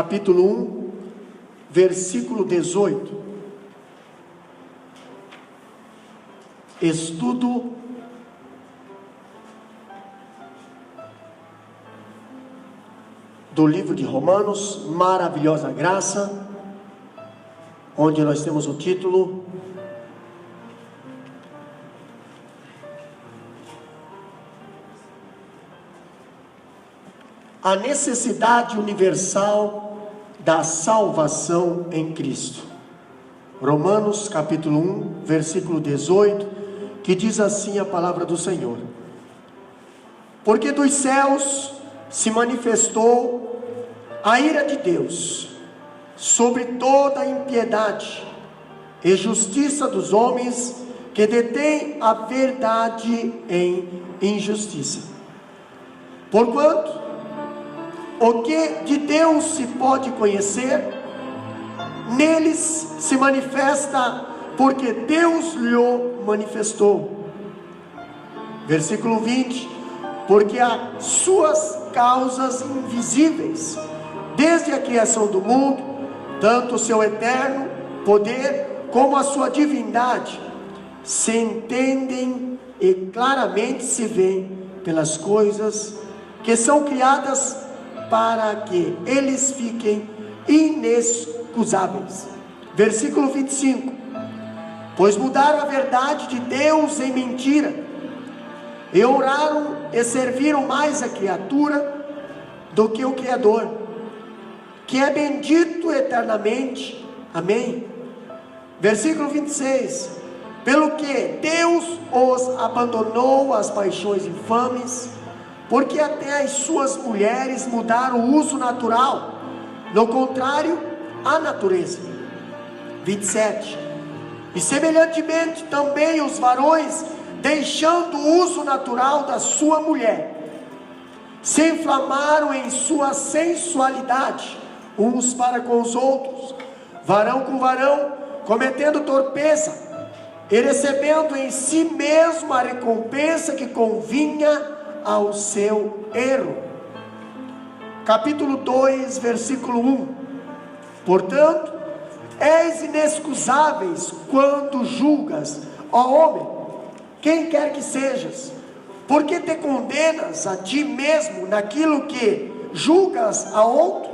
capítulo 1, versículo 18. Estudo do livro de Romanos, Maravilhosa Graça, onde nós temos o título A necessidade universal da salvação em Cristo. Romanos capítulo 1, versículo 18, que diz assim a palavra do Senhor: Porque dos céus se manifestou a ira de Deus sobre toda a impiedade e justiça dos homens que detêm a verdade em injustiça. Porquanto o que de Deus se pode conhecer, neles se manifesta, porque Deus lhe manifestou. Versículo 20: Porque as suas causas invisíveis, desde a criação do mundo, tanto o seu eterno poder como a sua divindade, se entendem e claramente se veem pelas coisas que são criadas, para que eles fiquem inexcusáveis. Versículo 25: Pois mudaram a verdade de Deus em mentira, e honraram e serviram mais a criatura do que o Criador, que é bendito eternamente. Amém. Versículo 26: Pelo que Deus os abandonou às paixões infames, porque até as suas mulheres mudaram o uso natural, no contrário à natureza. 27: E semelhantemente também os varões, deixando o uso natural da sua mulher, se inflamaram em sua sensualidade, uns para com os outros, varão com varão, cometendo torpeza, e recebendo em si mesmo a recompensa que convinha ao seu erro. Capítulo 2, versículo 1: Portanto, és inexcusáveis quando julgas, ó homem, quem quer que sejas, porque te condenas a ti mesmo naquilo que julgas a outro?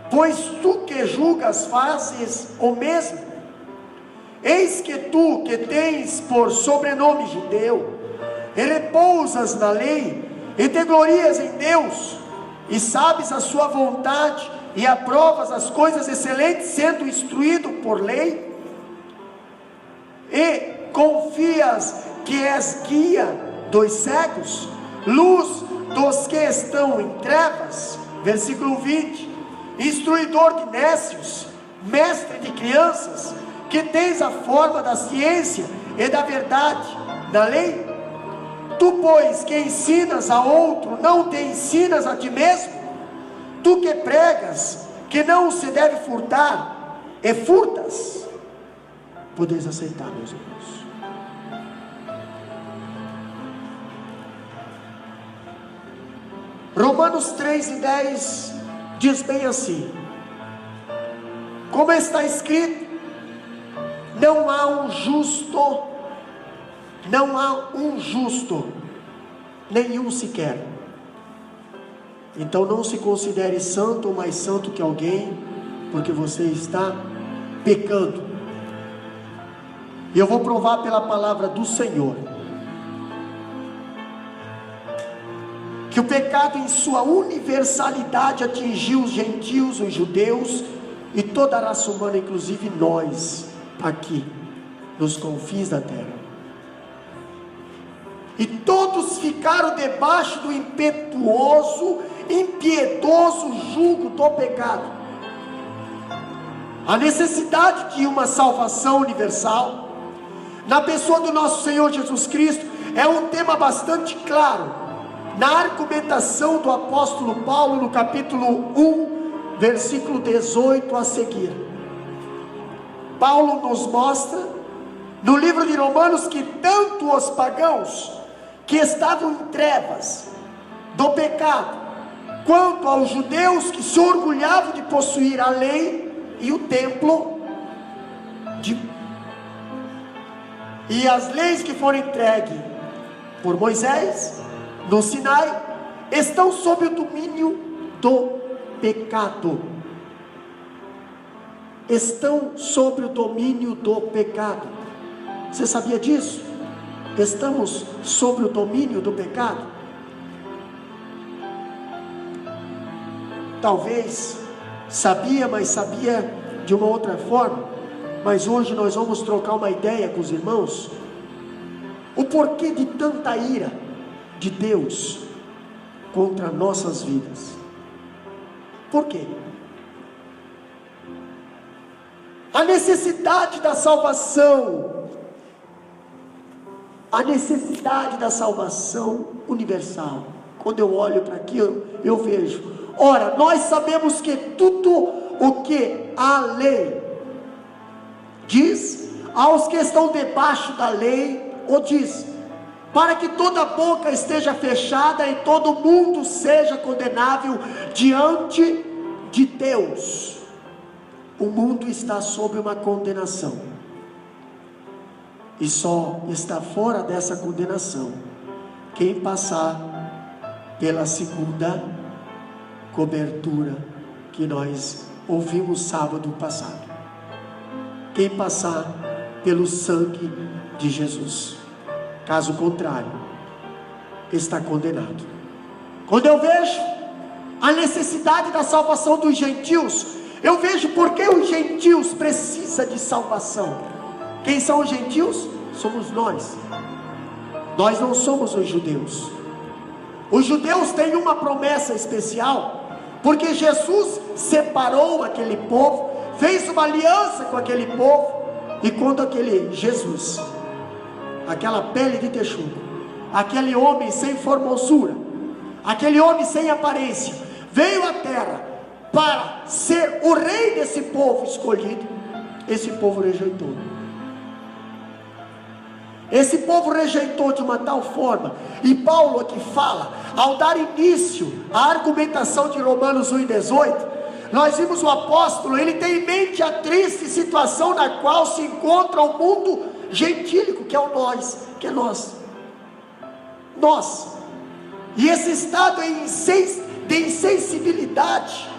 Pois tu que julgas fazes o mesmo. Eis que tu, que tens por sobrenome judeu, e repousas na lei, e te glorias em Deus, e sabes a sua vontade, e aprovas as coisas excelentes, sendo instruído por lei, e confias que és guia dos cegos, luz dos que estão em trevas. Versículo 20: Instruidor de nécios, mestre de crianças, que tens a forma da ciência e da verdade na lei. Tu, pois, que ensinas a outro, não te ensinas a ti mesmo? Tu que pregas que não se deve furtar, e furtas. Podeis aceitar, meus irmãos. Romanos 3:10 diz bem assim: Como está escrito, não há um justo, nenhum sequer. Então não se considere santo ou mais santo que alguém, porque você está pecando. E eu vou provar pela palavra do Senhor que o pecado em sua universalidade atingiu os gentios, os judeus e toda a raça humana, inclusive nós aqui nos confins da terra. E todos ficaram debaixo do impiedoso jugo do pecado. A necessidade de uma salvação universal na pessoa do nosso Senhor Jesus Cristo é um tema bastante claro na argumentação do apóstolo Paulo no capítulo 1, versículo 18 a seguir. Paulo nos mostra no livro de Romanos que tanto os pagãos que estavam em trevas do pecado, quanto aos judeus que se orgulhavam de possuir a lei e o templo e as leis que foram entregues por Moisés no Sinai, estão sob o domínio do pecado. Estão sob o domínio do pecado. Você sabia disso? Estamos sob o domínio do pecado. Talvez sabia, mas sabia de uma outra forma. Mas hoje nós vamos trocar uma ideia com os irmãos. O porquê de tanta ira de Deus contra nossas vidas? Por quê? A necessidade da salvação, a necessidade da salvação universal. Quando eu olho para aquilo, eu vejo. Ora, nós sabemos que tudo o que a lei diz, aos que estão debaixo da lei, o diz, para que toda boca esteja fechada e todo mundo seja condenável diante de Deus. O mundo está sob uma condenação, e só está fora dessa condenação quem passar pela segunda cobertura que nós ouvimos sábado passado, quem passar pelo sangue de Jesus. Caso contrário, está condenado. Quando eu vejo a necessidade da salvação dos gentios, eu vejo porque os gentios precisam de salvação. Quem são os gentios? Somos nós. Nós não somos os judeus. Os judeus têm uma promessa especial, porque Jesus separou aquele povo, fez uma aliança com aquele povo, e quando aquele Jesus, aquela pele de texugo, aquele homem sem formosura, aquele homem sem aparência, veio à terra para ser o rei desse povo escolhido, esse povo rejeitou. Esse povo rejeitou de uma tal forma, e Paulo aqui fala, ao dar início à argumentação de Romanos 1,18, nós vimos o apóstolo, ele tem em mente a triste situação na qual se encontra o mundo gentílico, que é o nós, que é nós, e esse estado de insensibilidade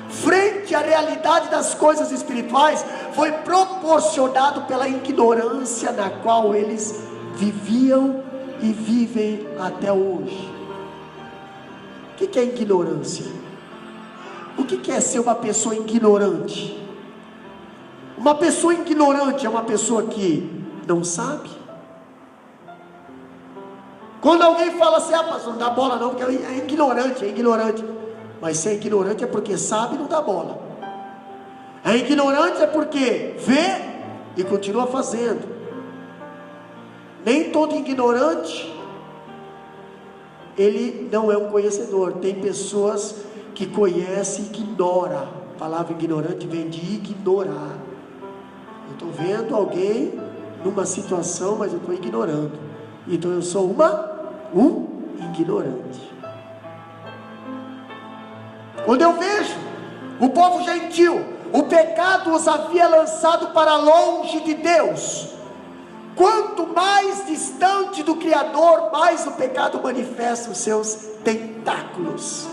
frente à realidade das coisas espirituais foi proporcionado pela ignorância na qual eles viviam e vivem até hoje. O que é ignorância? O que é ser uma pessoa ignorante? Uma pessoa ignorante é uma pessoa que não sabe. Quando alguém fala assim, pastor, não dá bola não, porque é ignorante. Mas se é ignorante é porque sabe e não dá bola. É ignorante é porque vê e continua fazendo. Nem todo ignorante, ele não é um conhecedor. Tem pessoas que conhecem e ignoram. A palavra ignorante vem de ignorar. Eu estou vendo alguém numa situação, mas eu estou ignorando. Então eu sou um ignorante. Quando eu vejo o povo gentil, o pecado os havia lançado para longe de Deus. Quanto mais distante do Criador, mais o pecado manifesta os seus tentáculos.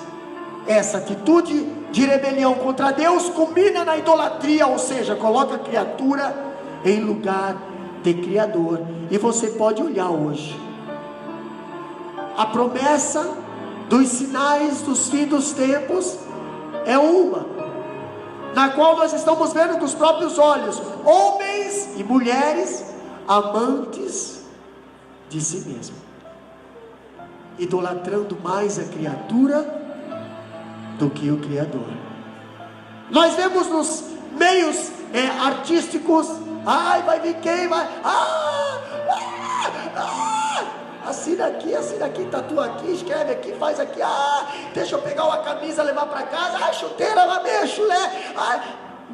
Essa atitude de rebelião contra Deus culmina na idolatria, ou seja, coloca a criatura em lugar de Criador. E você pode olhar hoje, a promessa dos sinais dos fins dos tempos é uma, na qual nós estamos vendo com os próprios olhos, homens e mulheres amantes de si mesmo, idolatrando mais a criatura do que o Criador. Nós vemos nos meios artísticos, vai vir quem, vai, assina aqui, tatua aqui, escreve aqui, faz aqui, deixa eu pegar uma camisa, levar para casa, chuteira, chulé,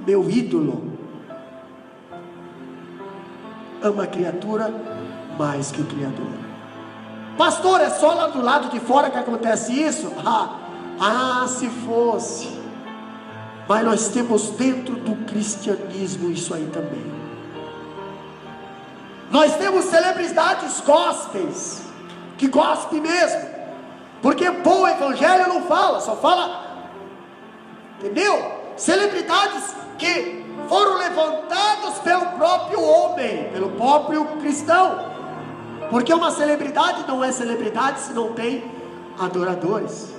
meu ídolo ama a criatura mais que o Criador. Pastor, é só lá do lado de fora que acontece isso? Ah, se fosse. Mas nós temos dentro do cristianismo isso aí também. Nós temos celebridades gospels, que gospel mesmo, porque bom evangelho não fala, só fala, entendeu? Celebridades que foram levantadas pelo próprio homem, pelo próprio cristão, porque uma celebridade não é celebridade se não tem adoradores,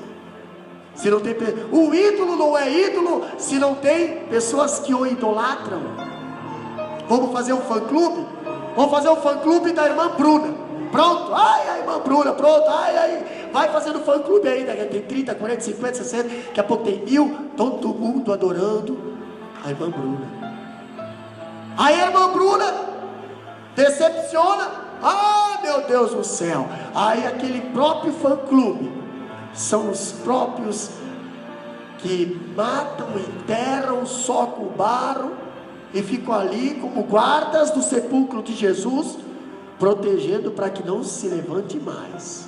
se não tem, o ídolo não é ídolo se não tem pessoas que o idolatram. Vamos fazer um fã-clube? Vamos fazer um fã-clube da irmã Bruna. Pronto, ai, a irmã Bruna, pronto, ai, vai fazendo fã-clube aí, tem 30, 40, 50, 60, daqui a pouco tem 1000, todo mundo adorando a irmã Bruna. Aí a irmã Bruna decepciona, ah, meu Deus do céu. Aí aquele próprio fã-clube são os próprios que matam, enterram, socam o barro e ficam ali como guardas do sepulcro de Jesus, protegendo para que não se levante mais.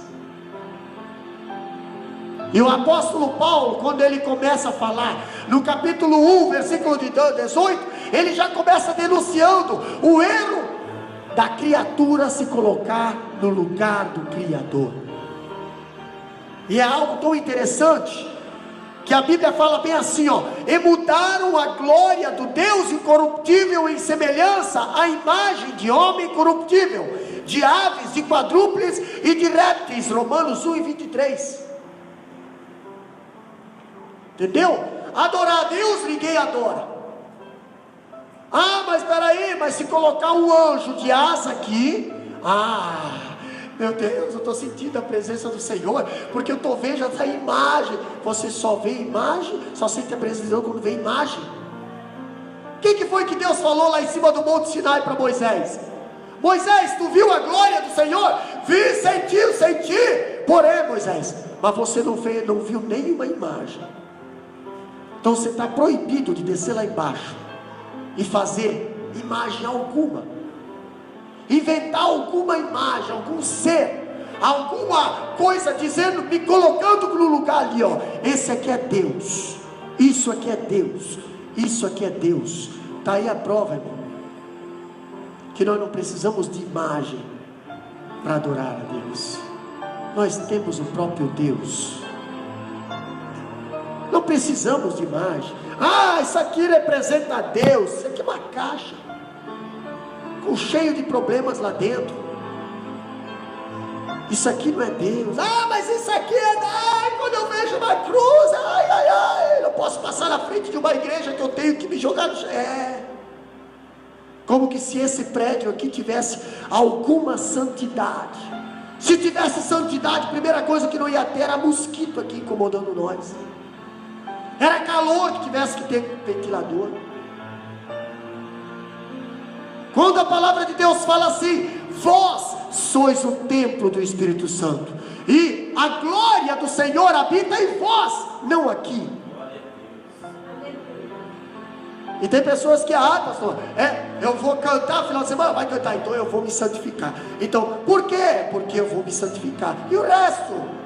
E o apóstolo Paulo, quando ele começa a falar, no capítulo 1, versículo 18, ele já começa denunciando o erro da criatura se colocar no lugar do Criador. E é algo tão interessante, que a Bíblia fala bem assim, ó: e mudaram a glória do Deus incorruptível em semelhança à imagem de homem corruptível, de aves, de quadrúpedes e de répteis. Romanos 1:23. Entendeu? Adorar a Deus ninguém adora. Ah, mas espera aí, mas se colocar um anjo de asa aqui, meu Deus, eu estou sentindo a presença do Senhor, porque eu estou vendo essa imagem. Você só vê imagem, só sente a presença de Deus quando vê imagem. O que foi que Deus falou lá em cima do Monte Sinai para Moisés? Moisés, tu viu a glória do Senhor? Vi, senti. Porém, Moisés, mas você não viu nenhuma imagem. Então você está proibido de descer lá embaixo e fazer imagem alguma, inventar alguma imagem, algum ser, alguma coisa, dizendo, me colocando no lugar ali, ó, esse aqui é Deus, isso aqui é Deus, isso aqui é Deus. Está aí a prova, irmão, que nós não precisamos de imagem para adorar a Deus. Nós temos o próprio Deus. Não precisamos de imagem. Isso aqui representa a Deus. Isso aqui é uma caixa com cheio de problemas lá dentro. Isso aqui não é Deus. Mas isso aqui é... quando eu vejo uma cruz, não posso passar na frente de uma igreja que eu tenho que me jogar no chão. Como que se esse prédio aqui tivesse alguma santidade. Se tivesse santidade, a primeira coisa que não ia ter era mosquito aqui incomodando nós. Era calor que tivesse que ter ventilador. Quando a palavra de Deus fala assim: vós sois o templo do Espírito Santo, e a glória do Senhor habita em vós, não aqui. E tem pessoas que, pastor, eu vou cantar final de semana, vai cantar, então eu vou me santificar. Então, por quê? Porque eu vou me santificar. E o resto?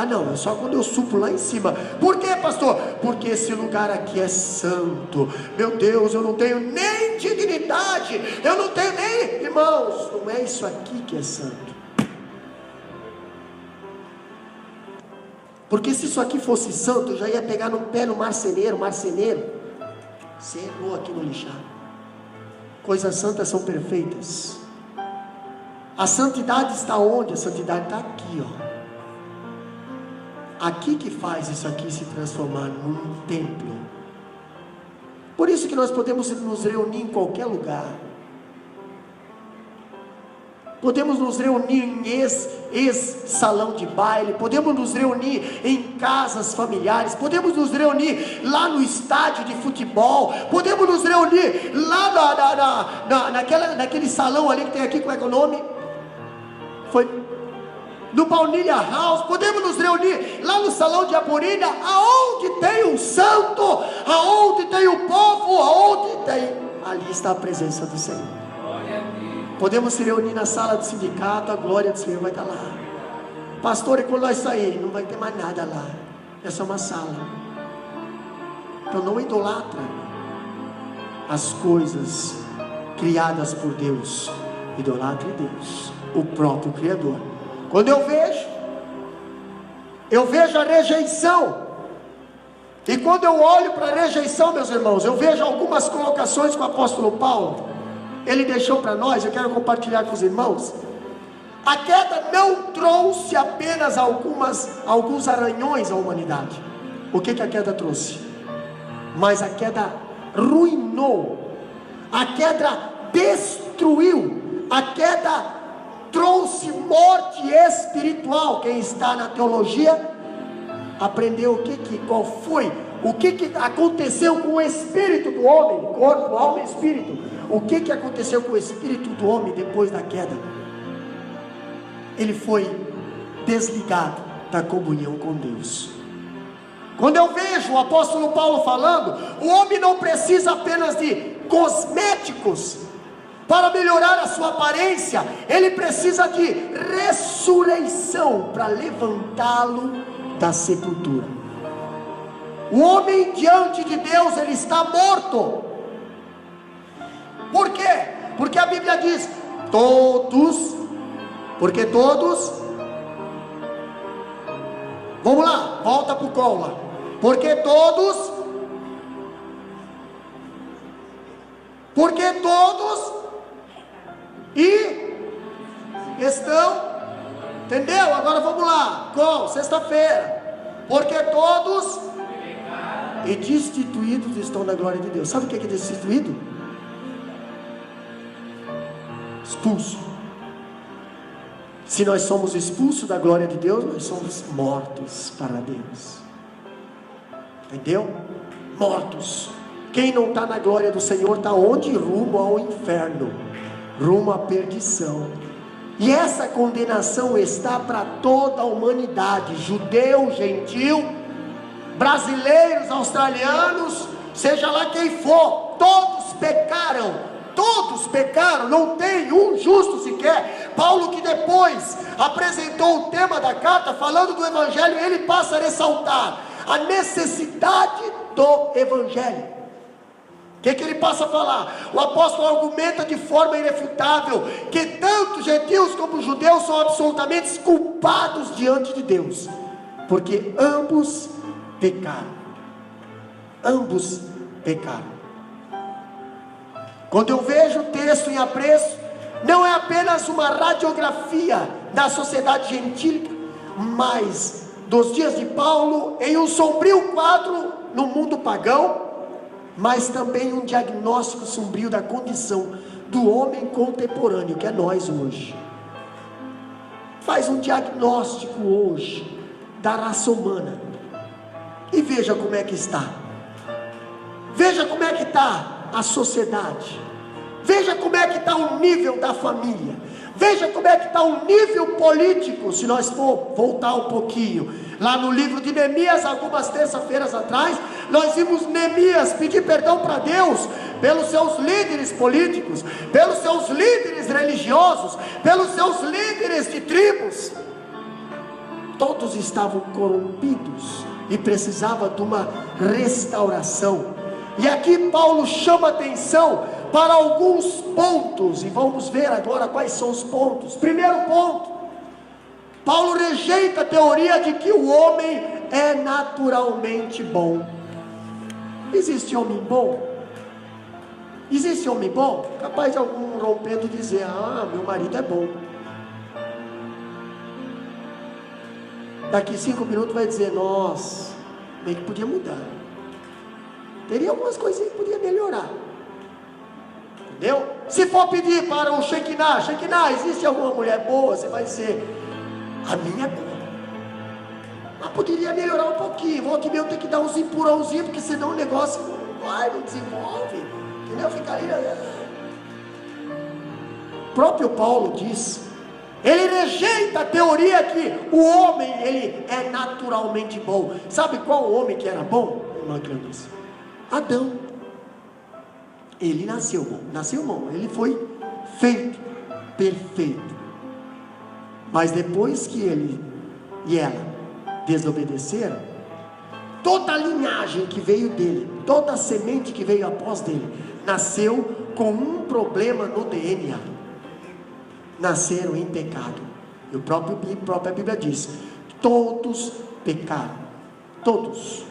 Não, é só quando eu subo lá em cima. Por quê, pastor? Porque esse lugar aqui é santo. Meu Deus, eu não tenho nem dignidade, eu não tenho nem... Irmãos, não é isso aqui que é santo. Porque se isso aqui fosse santo, eu já ia pegar no pé no marceneiro. Você errou aqui no lixar. Coisas santas são perfeitas. A santidade está onde? A santidade está aqui, ó. Aqui que faz isso aqui se transformar num templo. Por isso que nós podemos nos reunir em qualquer lugar. Podemos nos reunir em salão de baile, podemos nos reunir em casas familiares, podemos nos reunir lá no estádio de futebol, podemos nos reunir lá naquele salão ali que tem aqui, como é que é o nome? No Baunilha House. Podemos nos reunir lá no salão de Apurínia, aonde tem um santo, aonde tem o povo, aonde tem, ali está a presença do Senhor. Podemos se reunir na sala do sindicato, a glória do Senhor vai estar lá. Pastor, e quando nós sairmos, não vai ter mais nada lá. Essa é uma sala. Então não idolatra as coisas criadas por Deus. Idolatre Deus, o próprio Criador. Quando eu vejo a rejeição. E quando eu olho para a rejeição, meus irmãos, eu vejo algumas colocações que o apóstolo Paulo, ele deixou para nós, eu quero compartilhar com os irmãos. A queda não trouxe apenas alguns arranhões à humanidade. O que a queda trouxe? Mas a queda ruinou, a queda destruiu, a queda trouxe morte espiritual. Quem está na teologia aprendeu qual foi, o que aconteceu com o espírito do homem, corpo, alma e espírito. O que aconteceu com o espírito do homem depois da queda? Ele foi desligado da comunhão com Deus. Quando eu vejo o apóstolo Paulo falando, o homem não precisa apenas de cosméticos para melhorar a sua aparência, ele precisa de ressurreição para levantá-lo da sepultura. O homem diante de Deus, ele está morto. Por quê? Porque a Bíblia diz, porque todos, vamos lá, volta para o cola, porque todos e estão, entendeu? Agora vamos lá, sexta-feira, porque todos e destituídos estão da glória de Deus. Sabe o que é destituído? Expulso. Se nós somos expulsos da glória de Deus, nós somos mortos para Deus. Entendeu? Mortos. Quem não está na glória do Senhor está onde? Rumo ao inferno, rumo à perdição. E essa condenação está para toda a humanidade, judeu, gentil, brasileiros, australianos, seja lá quem for, todos pecaram, não tem um justo sequer. Paulo, que depois apresentou o tema da carta, falando do Evangelho, ele passa a ressaltar a necessidade do Evangelho. O que ele passa a falar? O apóstolo argumenta de forma irrefutável que tanto gentios como judeus são absolutamente culpados diante de Deus, porque ambos pecaram. Quando eu vejo o texto em apreço, não é apenas uma radiografia da sociedade gentílica, mas dos dias de Paulo, em um sombrio quadro no mundo pagão, mas também um diagnóstico sombrio da condição do homem contemporâneo, que é nós hoje. Faz um diagnóstico hoje da raça humana e veja como é que está. Veja como é que está a sociedade. Veja como é que está o nível da família. Veja como é que está o nível político. Se nós for voltar um pouquinho lá no livro de Neemias, algumas terças-feiras atrás, nós vimos Neemias pedir perdão para Deus pelos seus líderes políticos, pelos seus líderes religiosos, pelos seus líderes de tribos. Todos estavam corrompidos e precisavam de uma restauração. E aqui Paulo chama atenção para alguns pontos, e vamos ver agora quais são os pontos. Primeiro ponto, Paulo rejeita a teoria de que o homem é naturalmente bom. Existe homem bom? Existe homem bom? Capaz de algum rompendo dizer, meu marido é bom. Daqui 5 minutos vai dizer, nossa, bem que podia mudar. Teria algumas coisinhas que podia melhorar. Entendeu? Se for pedir para o Shekinah, existe alguma mulher boa? Você vai dizer, a minha é boa. Mas poderia melhorar um pouquinho. Volta e meia eu tenho que dar uns empurrãozinhos, porque senão o negócio não desenvolve. Entendeu? Fica ali. O próprio Paulo diz, ele rejeita a teoria que o homem, ele é naturalmente bom. Sabe qual homem que era bom? Irmã Cleonice? Adão. Ele nasceu bom, ele foi feito perfeito. Mas depois que ele e ela desobedeceram, toda a linhagem que veio dele, toda a semente que veio após dele, nasceu com um problema no DNA: nasceram em pecado. E a própria Bíblia diz: todos pecaram, todos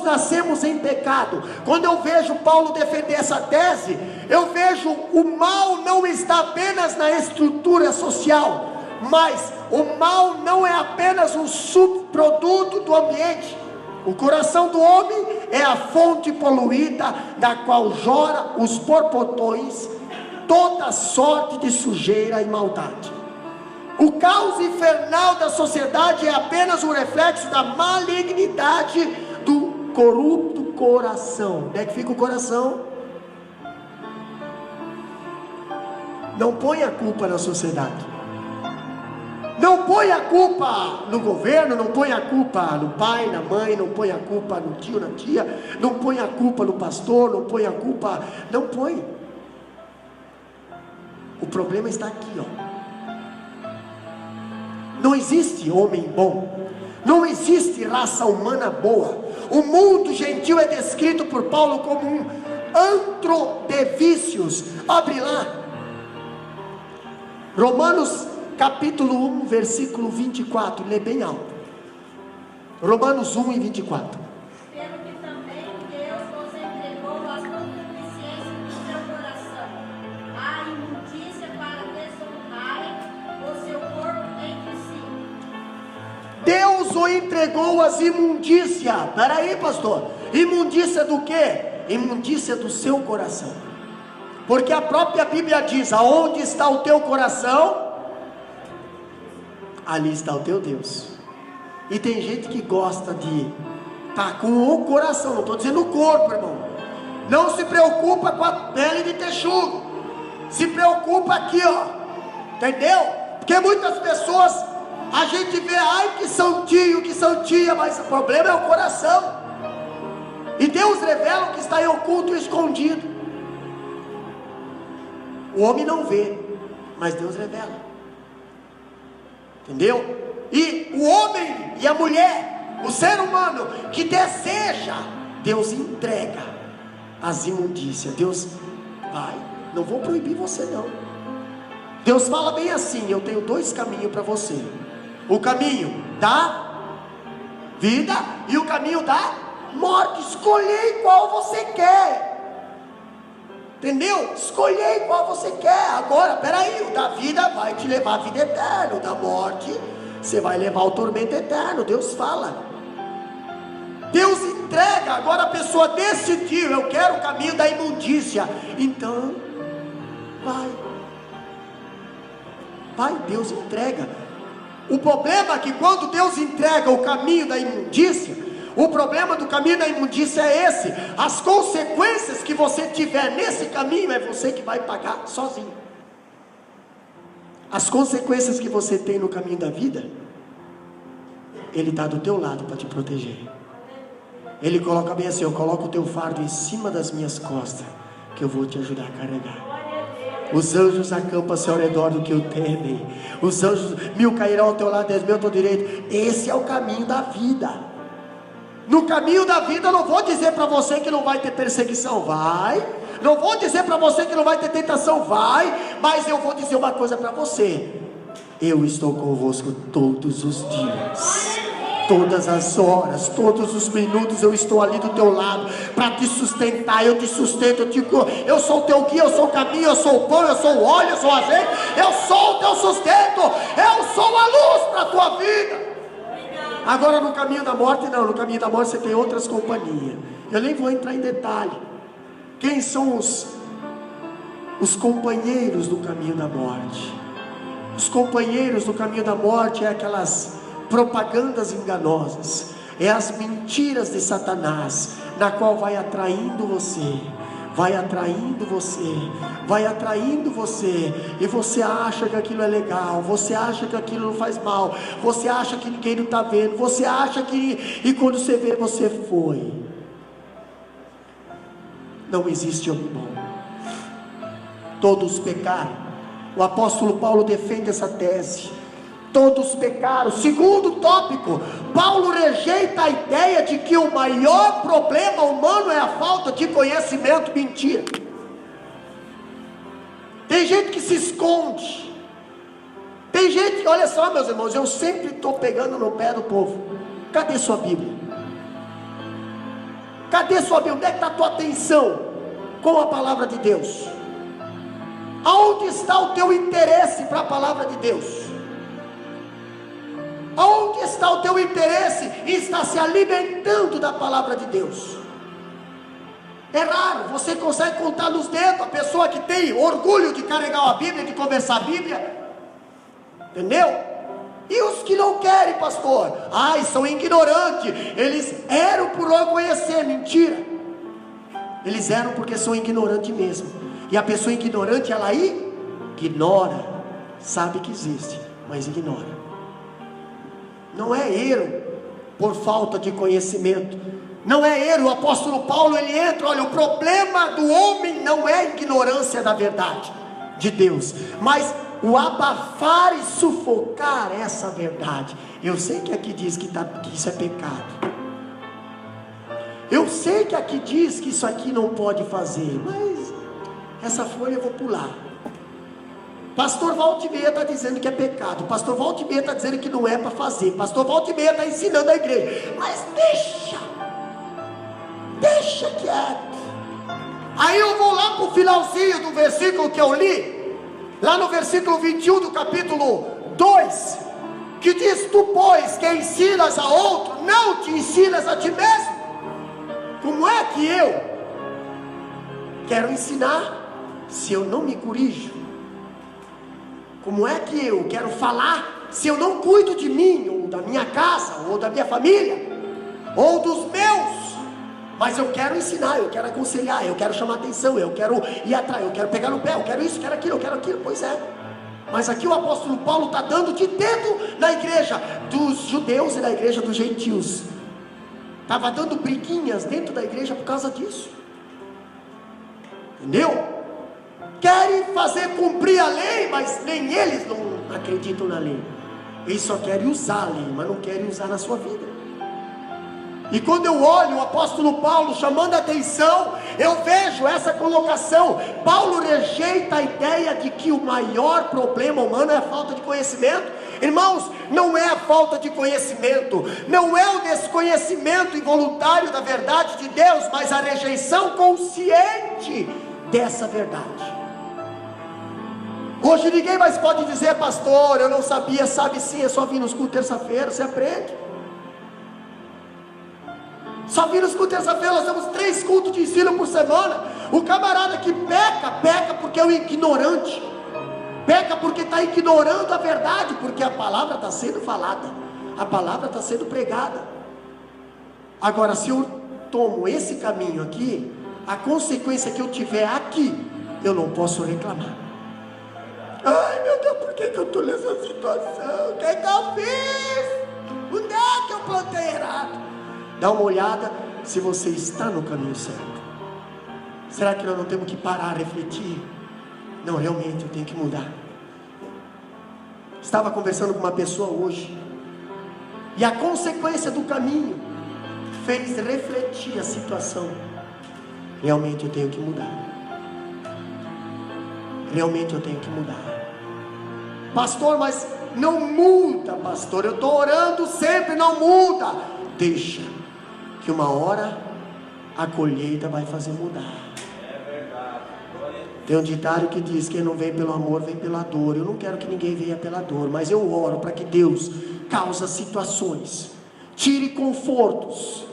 nascemos em pecado. Quando eu vejo Paulo defender essa tese, eu vejo o mal não está apenas na estrutura social, mas o mal não é apenas um subproduto do ambiente. O coração do homem é a fonte poluída, da qual jora os borbotões toda sorte de sujeira e maldade. O caos infernal da sociedade é apenas um reflexo da malignidade do corrupto coração. Onde é que fica o coração? Não põe a culpa na sociedade, não põe a culpa no governo, não põe a culpa no pai, na mãe, não põe a culpa no tio, na tia, não põe a culpa no pastor, não põe a culpa, não põe. O problema está aqui, ó. Não existe homem bom, não existe raça humana boa. O mundo gentil é descrito por Paulo como um antro de vícios. Abre lá, Romanos capítulo 1, versículo 24, lê bem alto. Romanos 1 e 24. Pelo que também Deus vos entregou as concupiscências do seu coração, a imundícia para desonrarem o seu corpo entre si. Deus o entregou as imundícias. Peraí, pastor, imundícia do quê? Imundícia do seu coração. Porque a própria Bíblia diz: aonde está o teu coração, ali está o teu Deus. E tem gente que gosta de estar com o coração, não estou dizendo o corpo, irmão. Não se preocupa com a pele de texugo, se preocupa aqui, ó, entendeu? Porque muitas pessoas, a gente vê, ai que santinho, que santinha, mas o problema é o coração. E Deus revela o que está em oculto e escondido. O homem não vê, mas Deus revela. Entendeu? E o homem e a mulher, o ser humano que deseja, Deus entrega as imundícias. Deus vai, não vou proibir você não. Deus fala bem assim: eu tenho dois caminhos para você: o caminho da vida e o caminho da morte. Escolhei qual você quer. Entendeu? Escolhei qual você quer. Agora, peraí, o da vida vai te levar à vida eterna, o da morte você vai levar ao tormento eterno. Deus fala, Deus entrega. Agora a pessoa decidiu: eu quero o caminho da imundícia, então vai, Deus entrega. O problema é que quando Deus entrega o caminho da imundícia, o problema do caminho da imundícia é esse: as consequências que você tiver nesse caminho é você que vai pagar sozinho. As consequências que você tem no caminho da vida, Ele está do teu lado para te proteger. Ele coloca bem assim: eu coloco o teu fardo em cima das minhas costas, que eu vou te ajudar a carregar. Os anjos acampam-se ao redor do que o temem. Os anjos, 1000 cairão ao teu lado, 10.000 ao teu direito. Esse é o caminho da vida. No caminho da vida, eu não vou dizer para você que não vai ter perseguição, vai. Não vou dizer para você que não vai ter tentação, vai. Mas eu vou dizer uma coisa para você: eu estou convosco todos os dias, todas as horas, todos os minutos. Eu estou ali do teu lado para te sustentar. Eu te sustento, eu sou o teu guia, eu sou o caminho, eu sou o pão, eu sou o óleo, eu sou o azeite, eu sou o teu sustento, eu sou a luz para a tua vida. Agora no caminho da morte não, no caminho da morte você tem outras companhias. Eu nem vou entrar em detalhe. Quem são os companheiros do caminho da morte? Os companheiros do caminho da morte é aquelas propagandas enganosas, é as mentiras de Satanás, na qual vai atraindo você, vai atraindo você, vai atraindo você, e você acha que aquilo é legal, você acha que aquilo não faz mal, você acha que ninguém não está vendo, você acha que, e quando você vê, você foi. Não existe homem bom, todos pecaram. O apóstolo Paulo defende essa tese. todos pecaram. Segundo tópico, Paulo rejeita a ideia de que o maior problema humano é a falta de conhecimento. Mentira. Tem gente que se esconde. Tem gente, olha só meus irmãos, eu sempre estou pegando no pé do povo. Cadê sua Bíblia? Cadê sua Bíblia? Onde é que está a tua atenção com a palavra de Deus? Aonde está o teu interesse para a palavra de Deus? Aonde está o teu interesse em estar se alimentando da palavra de Deus? É raro, você consegue contar nos dedos a pessoa que tem orgulho de carregar a Bíblia, de conversar a Bíblia. Entendeu? E os que não querem, pastor? Ai, são ignorantes. Eles eram por não conhecer. Mentira. Eles eram porque são ignorantes mesmo. E a pessoa ignorante, ela ignora. Sabe que existe, mas ignora. Não é erro por falta de conhecimento. Não é erro. O apóstolo Paulo, ele entra, olha, o problema do homem não é a ignorância da verdade de Deus, mas o abafar e sufocar essa verdade. Eu sei que aqui diz que isso é pecado. Eu sei que aqui diz que isso aqui não pode fazer, mas essa folha eu vou pular. Pastor Walter Meia está dizendo que é pecado. Pastor Walter Meia está dizendo que não é para fazer. Pastor Walter Meia está ensinando a igreja. Mas deixa quieto. Aí eu vou lá para o finalzinho do versículo que eu li, lá no versículo 21 do capítulo 2, que diz: tu pois que ensinas a outro, não te ensinas a ti mesmo. Como é que eu quero ensinar se eu não me corrijo? Como é que eu quero falar se eu não cuido de mim, ou da minha casa, ou da minha família, ou dos meus? Mas eu quero ensinar, eu quero aconselhar, eu quero chamar atenção, eu quero ir atrás, eu quero pegar no pé, eu quero isso, eu quero aquilo, eu quero aquilo. Pois é. Mas aqui o apóstolo Paulo está dando de dedo na igreja dos judeus e na igreja dos gentios. Estava dando briguinhas dentro da igreja por causa disso. Entendeu? Querem fazer cumprir a lei, mas nem eles não acreditam na lei. Eles só querem usar a lei, mas não querem usar na sua vida. E quando eu olho o apóstolo Paulo chamando a atenção, eu vejo essa colocação. Paulo rejeita a ideia de que o maior problema humano é a falta de conhecimento. Irmãos, não é a falta de conhecimento, não é o desconhecimento involuntário da verdade de Deus, mas a rejeição consciente dessa verdade. Hoje ninguém mais pode dizer: pastor, eu não sabia. Sabe sim, é só vir nos cultos terça-feira, você aprende. Só vir nos cultos terça-feira, nós temos 3 cultos de ensino por semana. O camarada que peca porque é um ignorante. Peca porque está ignorando a verdade, porque a palavra está sendo falada, a palavra está sendo pregada. Agora, se eu tomo esse caminho aqui, a consequência que eu tiver aqui, eu não posso reclamar. Ai meu Deus, por que eu estou nessa situação? O que é que eu fiz? Onde é que eu plantei errado? Dá uma olhada se você está no caminho certo. Será que nós não temos que parar, refletir? Não, realmente eu tenho que mudar. Estava conversando com uma pessoa hoje, e a consequência do caminho fez refletir a situação. Realmente eu tenho que mudar. Realmente eu tenho que mudar. Pastor, mas não muda, pastor. Eu estou orando sempre, não muda. Deixa, que uma hora a colheita vai fazer mudar. Tem um ditado que diz: quem não vem pelo amor, vem pela dor. Eu não quero que ninguém venha pela dor, mas eu oro para que Deus cause situações, tire confortos,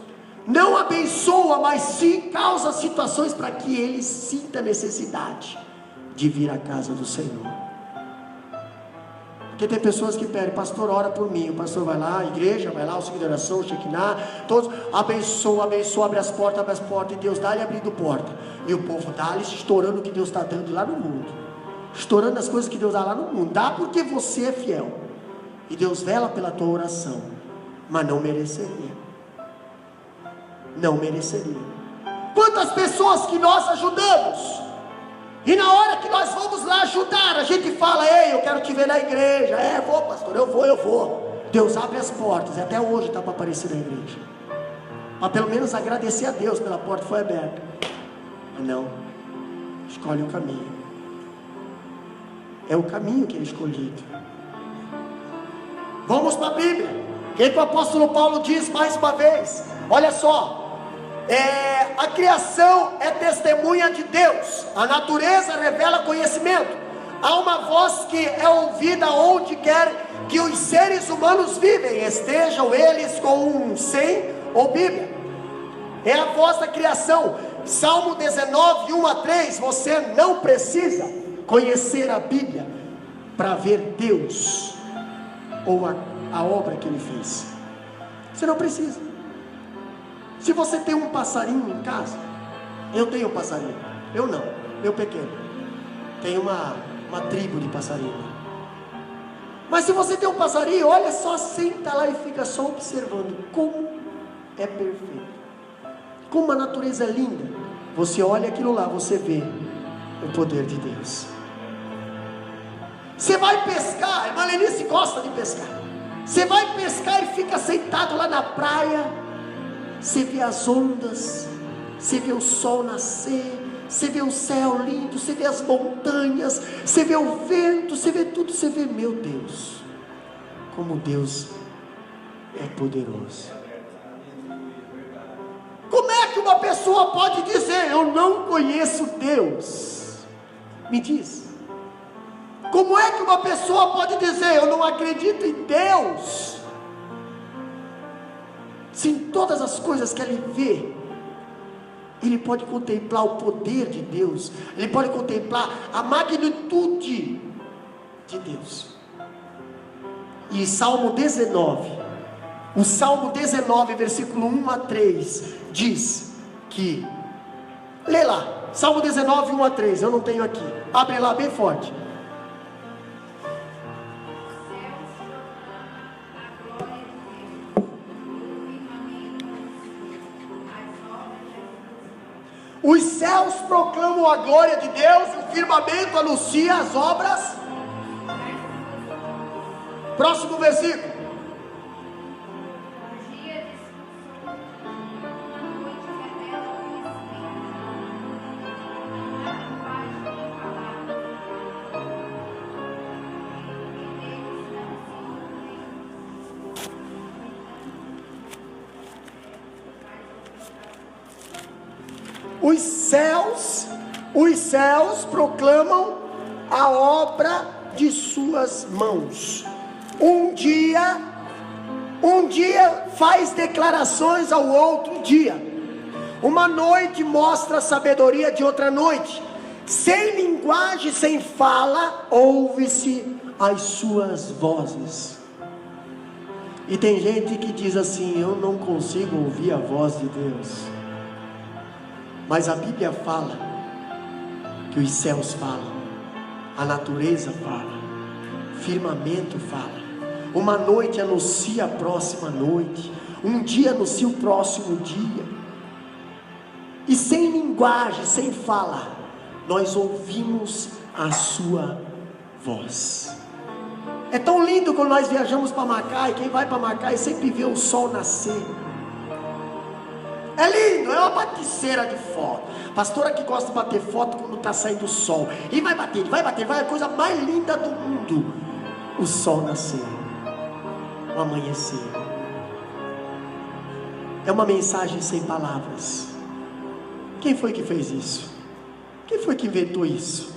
não abençoa, mas sim causa situações para que ele sinta necessidade de vir à casa do Senhor. Porque tem pessoas que pedem: pastor, ora por mim. O pastor vai lá, a igreja vai lá, o segundo de oração, o Shekinah, todos, abençoa, abre as portas, e Deus dá-lhe abrindo porta, e o povo dá-lhe estourando o que Deus está dando lá no mundo, estourando as coisas que Deus dá lá no mundo. Dá porque você é fiel, e Deus vela pela tua oração, mas não mereceria. Não mereceria. Quantas pessoas que nós ajudamos, E na hora que nós vamos lá ajudar, a gente fala: ei, eu quero te ver na igreja. Vou, pastor, eu vou. Deus abre as portas, e até hoje está para aparecer na igreja. Mas pelo menos agradecer a Deus pela porta que foi aberta. Mas não, escolhe o caminho. É o caminho que é escolhido. Vamos para a Bíblia. O que o apóstolo Paulo diz mais uma vez? Olha só. A criação é testemunha de Deus. A natureza revela conhecimento. Há uma voz que é ouvida onde quer que os seres humanos vivem, estejam eles com 100 ou Bíblia. É a voz da criação. Salmo 19, 1-3. Você não precisa conhecer a Bíblia para ver Deus ou a obra que Ele fez. Você não precisa. Se você tem um passarinho em casa, eu tenho um passarinho, eu não, meu pequeno, tem uma tribo de passarinho. Mas se você tem um passarinho, olha só, senta lá e fica só observando como é perfeito, como a natureza é linda. Você olha aquilo lá, você vê o poder de Deus. Você vai pescar, a irmã Lenice gosta de pescar. Você vai pescar e fica sentado lá na praia. Você vê as ondas, você vê o sol nascer, você vê o céu lindo, você vê as montanhas, você vê o vento, você vê tudo, você vê, meu Deus, como Deus é poderoso. Como é que uma pessoa pode dizer: eu não conheço Deus? Me diz. Como é que uma pessoa pode dizer: eu não acredito em Deus? Se em todas as coisas que ele vê, ele pode contemplar o poder de Deus, ele pode contemplar a magnitude de Deus. E Salmo 19, o Salmo 19, versículo 1-3, diz que, lê lá, Salmo 19, 1-3, eu não tenho aqui, abre lá bem forte. Os céus proclamam a glória de Deus, e o firmamento anuncia as obras. Próximo versículo. Os céus proclamam a obra de suas mãos. Um dia faz declarações ao outro dia. Uma noite mostra a sabedoria de outra noite. Sem linguagem, sem fala, ouve-se as suas vozes. E tem gente que diz assim: eu não consigo ouvir a voz de Deus. Mas a Bíblia fala que os céus falam, a natureza fala, o firmamento fala. Uma noite anuncia a próxima noite, um dia anuncia o próximo dia. E sem linguagem, sem fala, nós ouvimos a sua voz. É tão lindo quando nós viajamos para Macai. Quem vai para Macai sempre vê o sol nascer. É lindo, é uma baticeira de foto. Pastora que gosta de bater foto quando está saindo o sol. E vai bater, vai a coisa mais linda do mundo. O sol nascer, o amanhecer. É uma mensagem sem palavras. Quem foi que fez isso? Quem foi que inventou isso?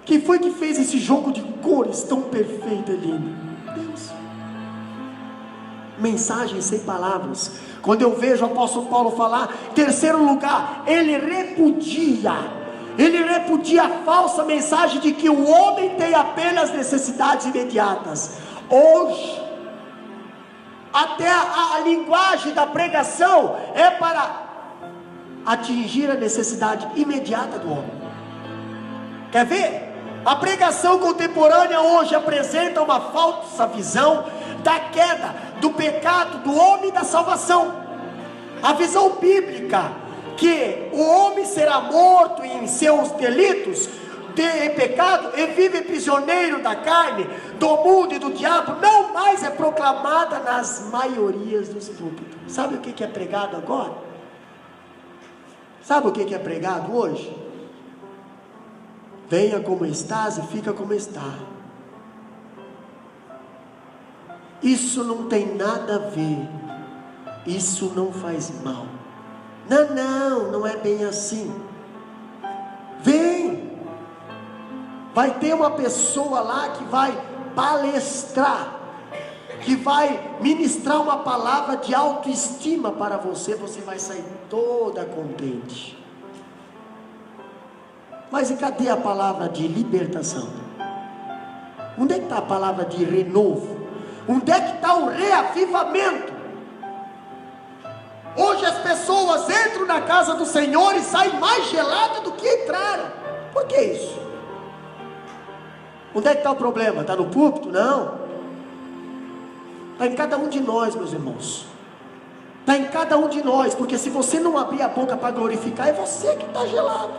Quem foi que fez esse jogo de cores tão perfeito e lindo? Deus. Mensagem sem palavras. Quando eu vejo o apóstolo Paulo falar, terceiro lugar, ele repudia a falsa mensagem de que o homem tem apenas necessidades imediatas. Hoje, até a linguagem da pregação é para atingir a necessidade imediata do homem. Quer ver? A pregação contemporânea hoje apresenta uma falsa visão da queda, do pecado, do homem e da salvação. A visão bíblica que o homem será morto em seus delitos, em pecado e vive prisioneiro da carne, do mundo e do diabo, não mais é proclamada nas maiorias dos púlpitos. Sabe o que é pregado agora? Sabe o que é pregado hoje? Venha como estás e fica como está. Isso não tem nada a ver, isso não faz mal. Não é bem assim. Vem, vai ter uma pessoa lá que vai palestrar, que vai ministrar uma palavra de autoestima para você, você vai sair toda contente. Mas e cadê a palavra de libertação? Onde é que está a palavra de renovo? Onde é que está o reavivamento? Hoje as pessoas entram na casa do Senhor e saem mais geladas do que entraram. Por que isso? Onde é que está o problema? Está no púlpito? Não. Está em cada um de nós, meus irmãos. Está em cada um de nós. Porque se você não abrir a boca para glorificar, é você que está gelado.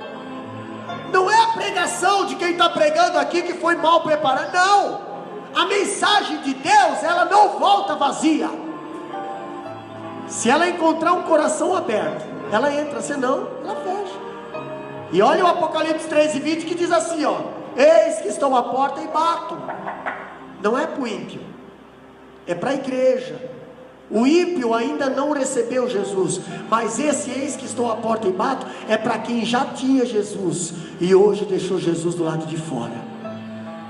Não é a pregação de quem está pregando aqui que foi mal preparada. Não. A mensagem de Deus, ela não volta vazia. Se ela encontrar um coração aberto, ela entra, senão ela fecha. E olha o Apocalipse 13:20 que diz assim, ó: eis que estou à porta e bato. Não é para o ímpio, é para a igreja. O ímpio ainda não recebeu Jesus, mas esse eis que estou à porta e bato é para quem já tinha Jesus e hoje deixou Jesus do lado de fora.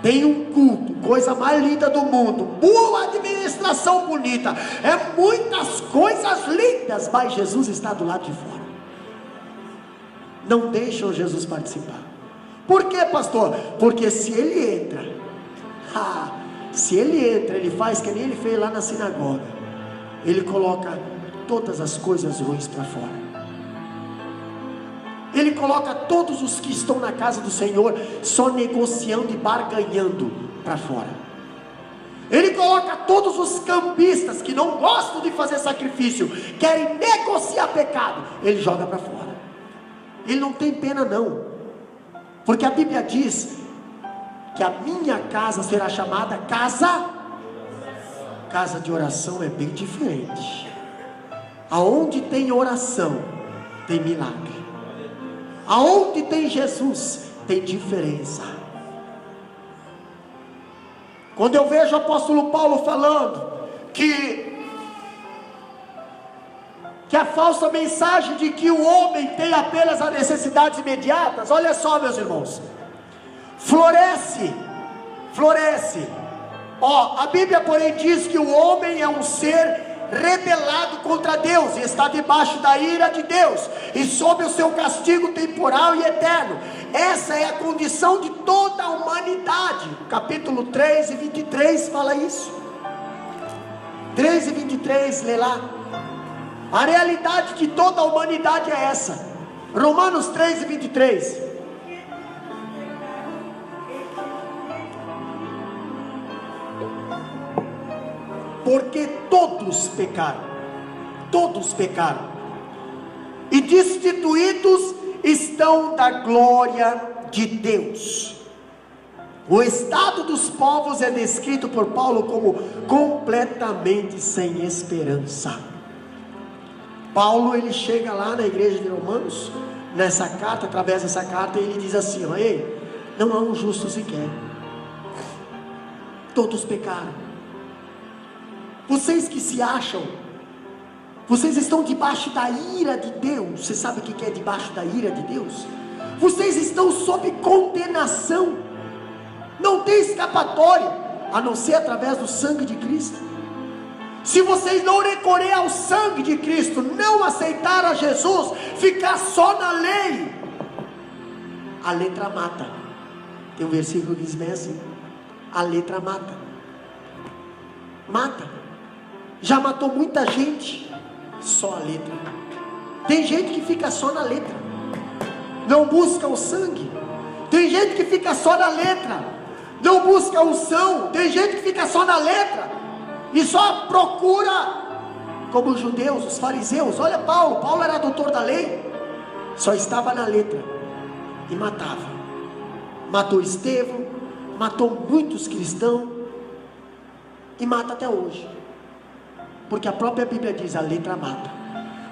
Tem um culto, coisa mais linda do mundo, boa administração bonita, é muitas coisas lindas, mas Jesus está do lado de fora. Não deixam Jesus participar. Por quê, pastor? Porque se ele entra, ele faz que nem ele fez lá na sinagoga. Ele coloca todas as coisas ruins para fora. Ele coloca todos os que estão na casa do Senhor só negociando e barganhando para fora. Ele coloca todos os cambistas que não gostam de fazer sacrifício, querem negociar pecado, ele joga para fora. Ele não tem pena não, porque a Bíblia diz que a minha casa será chamada casa de oração. É bem diferente. Aonde tem oração tem milagre. Aonde tem Jesus, tem diferença. Quando eu vejo o apóstolo Paulo falando que a falsa mensagem de que o homem tem apenas as necessidades imediatas, olha só, meus irmãos, floresce. A Bíblia porém diz que o homem é um ser rebelado contra Deus, e está debaixo da ira de Deus, e sob o seu castigo temporal e eterno. Essa é a condição de toda a humanidade. Capítulo 3 e 23 fala isso. 3 e 23, lê lá. A realidade de toda a humanidade é essa. Romanos 3 e 23. Porque todos pecaram, e destituídos estão da glória de Deus. O estado dos povos é descrito por Paulo como completamente sem esperança. Paulo, ele chega lá na igreja de Romanos, nessa carta, através dessa carta, ele diz assim: ei, não há um justo sequer, todos pecaram. Vocês que se acham, vocês estão debaixo da ira de Deus. Você sabe o que é debaixo da ira de Deus? Vocês estão sob condenação. Não tem escapatória, a não ser através do sangue de Cristo. Se vocês não recorrer ao sangue de Cristo, não aceitar a Jesus, ficar só na lei, a letra mata. Tem um versículo que diz bem assim: a letra mata. Já matou muita gente, só a letra. Tem gente que fica só na letra, não busca o sangue. Tem gente que fica só na letra, não busca a unção. Tem gente que fica só na letra e só procura, como os judeus, os fariseus. Olha Paulo era doutor da lei, só estava na letra e matava. matou Estevão, matou muitos cristãos e mata até hoje, porque a própria Bíblia diz: a letra mata,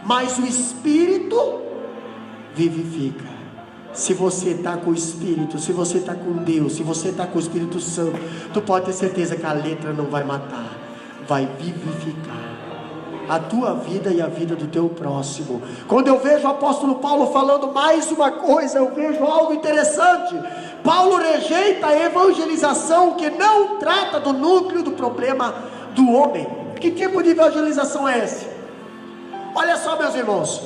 mas o Espírito vivifica. Se você está com o Espírito, se você está com Deus, se você está com o Espírito Santo, tu pode ter certeza que a letra não vai matar, vai vivificar a tua vida e a vida do teu próximo. Quando eu vejo o apóstolo Paulo falando mais uma coisa, eu vejo algo interessante. Paulo rejeita a evangelização que não trata do núcleo do problema do homem. Que tipo de evangelização é esse? Olha só, meus irmãos,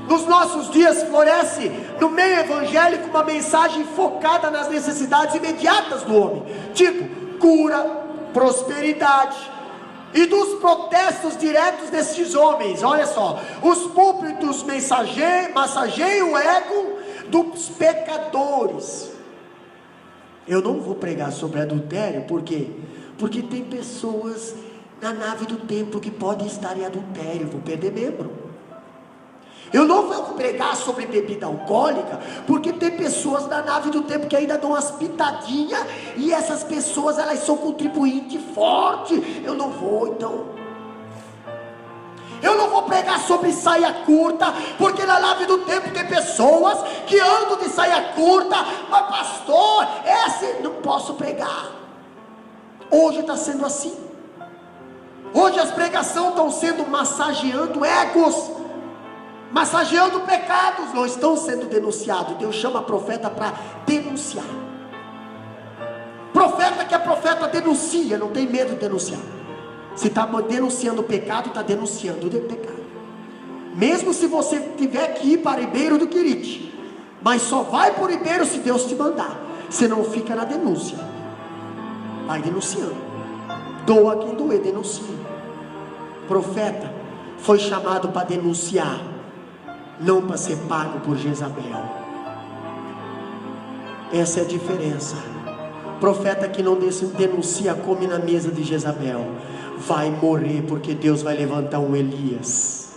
nos nossos dias floresce no meio evangélico uma mensagem focada nas necessidades imediatas do homem, tipo cura, prosperidade, e dos protestos diretos desses homens. Olha só, os púlpitos massageiam o ego dos pecadores. Eu não vou pregar sobre adultério, por quê? Porque tem pessoas na nave do templo que podem estar em adultério, vou perder membro. Eu não vou pregar sobre bebida alcoólica, porque tem pessoas na nave do templo que ainda dão umas pitadinhas, e essas pessoas, elas são contribuinte forte. Eu não vou, então. Eu não vou pregar sobre saia curta, porque na nave do templo tem pessoas que andam de saia curta. Mas pastor, não posso pregar. Hoje está sendo assim. Hoje as pregações estão sendo massageando egos, massageando pecados, não estão sendo denunciados. Deus chama profeta para denunciar. Profeta que é profeta denuncia, não tem medo de denunciar. Se está denunciando o pecado, está denunciando o pecado. Mesmo se você tiver que ir para Ribeiro do Quirite, mas só vai por Ribeiro se Deus te mandar. Você não fica na denúncia, vai denunciando. Doa quem doer, denuncia. Profeta foi chamado para denunciar, não para ser pago por Jezabel. Essa é a diferença. Profeta que não denuncia, come na mesa de Jezabel, vai morrer, porque Deus vai levantar um Elias.